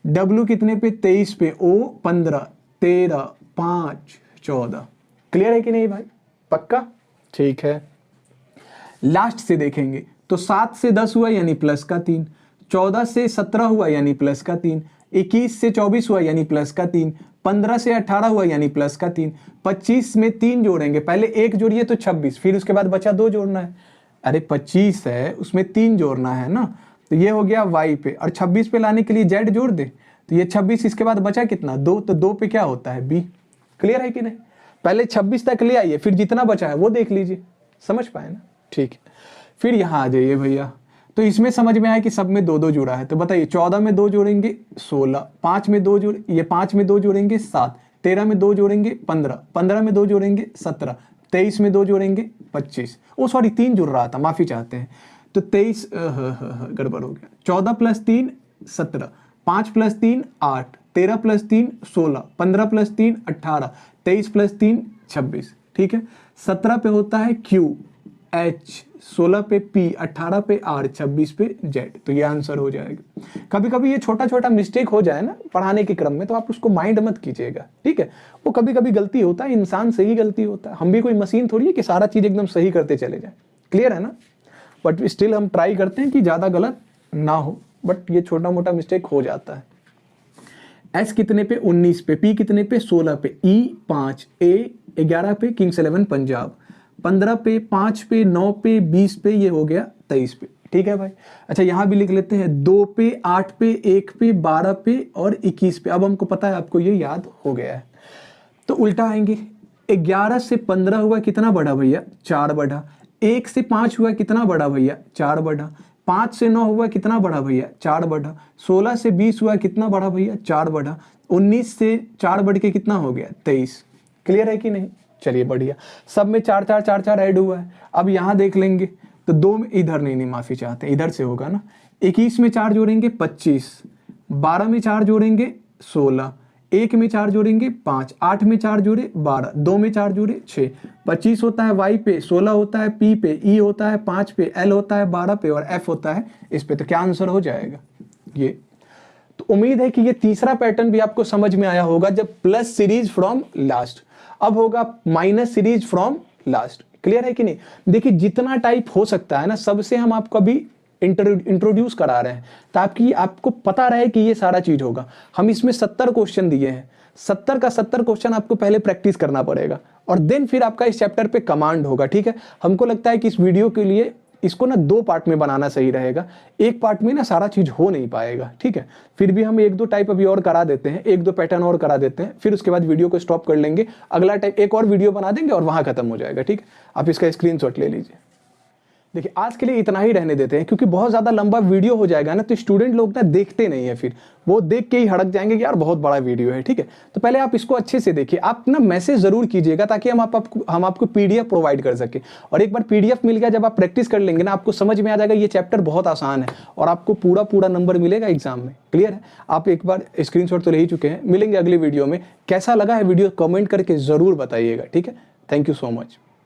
w कितने पे 23 पे, o 15, 13, 5, 14। क्लियर है कि नहीं भाई? पक्का? ठीक है। लास्ट से देखेंगे तो 7 से 10 हुआ यानी प्लस का 3, 14 से 17 हुआ यानी प्लस का 3, 21 से 24 हुआ यानी प्लस का 3, 15 से 18 हुआ यानी प्लस का 3, 25 में 3 जोड़ेंगे, पहले 1 जोड़िए तो 26, फिर उसके बाद बचा 2 जोड़ना है। अरे 25 है उसमें 3 जोड़ना है ना, तो ये हो गया y पे, और 26 पे लाने के लिए z जोड़ दे, तो ये 26, इसके बाद बचा कितना 2, तो 2 पे क्या होता है b। क्लियर है कि नहीं? पहले 26 तक ले आइए, फिर जितना बचा है वो देख लीजिए। समझ पाए ना? ठीक है। फिर यहाँ आ जाइए भैया, तो इसमें समझ में आया कि सब में 2-2 जुड़ा है, तो बताइए 14 में 2 जोड़ेंगे 16, 5 में 2 जोड़, ये 5 में 2 जोड़ेंगे 7, 13 में 2 जोड़ेंगे 15, 15 में 2 जोड़ेंगे 17, 23 में 2 जोड़ेंगे 25, ओ सॉरी 3 जुड़ रहा था, माफी चाहते हैं, तो 23 गड़बड़ हो गया, 14 plus 3 17, 5 plus 3 8, 13 plus 3 16, 15 plus 3 18, 23 plus 3 26। ठीक है। 17 पे होता है Q H, 16 पे P, 18 पे R, 26 पे Z, तो ये आंसर हो जाएगा। कभी कभी ये छोटा छोटा मिस्टेक हो जाए ना पढ़ाने के क्रम में, तो आप उसको माइंड मत कीजिएगा, ठीक है। वो कभी कभी गलती होता है, इंसान से ही गलती होता है, हम भी कोई मशीन थोड़ी है कि सारा चीज एकदम सही करते चले जाए। क्लियर है ना? बट स्टिल हम ट्राई करते हैं कि ज्यादा गलत ना हो, बट ये छोटा मोटा मिस्टेक हो जाता है। S कितने पे 19 पे, P कितने पे 16 पे, E 5, A 11 पे, किंग्स 11 पंजाब, 15 पे, 5 पे, 9 पे, 20 पे, ये हो गया 23 पे। ठीक है भाई। अच्छा यहाँ भी लिख लेते हैं 2 पे, 8 पे, 1 पे, 12 पे और 21 पे। अब हमको पता है, आपको ये याद हो गया है, तो उल्टा आएंगे। 11 से 15 हुआ कितना बढ़ा भैया? 4 बढ़ा। 1 से 5 हुआ कितना बढ़ा भैया? 4 बढ़ा। 5 से 9 हुआ कितना बढ़ा भैया? 4 बढ़ा। 16 से 20 हुआ कितना बढ़ा भैया? 4 बढ़ा। 19 से 4 बढ़ के कितना हो गया? 23। क्लियर है कि नहीं? चलिए बढ़िया। सब में 4 4 4 4 ऐड हुआ है। अब यहाँ देख लेंगे तो 2 में, इधर नहीं माफी चाहते, इधर से होगा ना। 21 में 4 जोड़ेंगे 25, 12 में 4 जोड़ेंगे 16, 1 में 4 जोड़ेंगे 5, 8 में 4 जोड़े 12, 2 में 4 जोड़े 6, 25 होता है y पे, 16 होता है p पे, e होता है 5 पे, l होता है 12 पे और f होता है इस पे। तो क्या आंसर हो जाएगा ये? तो उम्मीद है कि ये तीसरा पैटर्न भी आपको समझ में आया होगा, जब प्लस सीरीज फ्रॉम लास्ट। अब होगा minus series from last. Clear है कि नहीं? देखिए जितना टाइप हो सकता है ना, सबसे हम आपको अभी इंट्रोड्यूस करा रहे हैं ताकि आपको पता रहे कि ये सारा चीज होगा। हम इसमें 70 क्वेश्चन दिए हैं, 70 का 70 क्वेश्चन आपको पहले प्रैक्टिस करना पड़ेगा और देन फिर आपका इस चैप्टर पे कमांड होगा। ठीक है। हमको लगता है कि इस वीडियो के लिए इसको ना 2 पार्ट में बनाना सही रहेगा, एक पार्ट में ना सारा चीज हो नहीं पाएगा। ठीक है। फिर भी हम 1-2 टाइप अभी और करा देते हैं, 1-2 पैटर्न और करा देते हैं, फिर उसके बाद वीडियो को स्टॉप कर लेंगे, अगला टाइप एक और वीडियो बना देंगे और वहां खत्म हो जाएगा। ठीक है। आप इसका स्क्रीनशॉट ले लीजिए। देखिए आज के लिए इतना ही रहने देते हैं, क्योंकि बहुत ज्यादा लंबा वीडियो हो जाएगा ना, तो स्टूडेंट लोग ना देखते नहीं है, फिर वो देख के ही हड़क जाएंगे कि यार बहुत बड़ा वीडियो है। ठीक है। तो पहले आप इसको अच्छे से देखिए, आप ना मैसेज जरूर कीजिएगा ताकि हम आपको पीडीएफ प्रोवाइड कर सके। और एक बार पीडीएफ मिल गया, जब आप प्रैक्टिस कर लेंगे ना, आपको समझ में आ जाएगा ये चैप्टर बहुत आसान है और आपको पूरा नंबर मिलेगा एग्जाम में। क्लियर है? आप एक बार स्क्रीनशॉट तो ले ही चुके हैं। मिलेंगे अगली वीडियो में। कैसा लगा है वीडियो कमेंट करके जरूर बताइएगा। ठीक है। Thank you so much.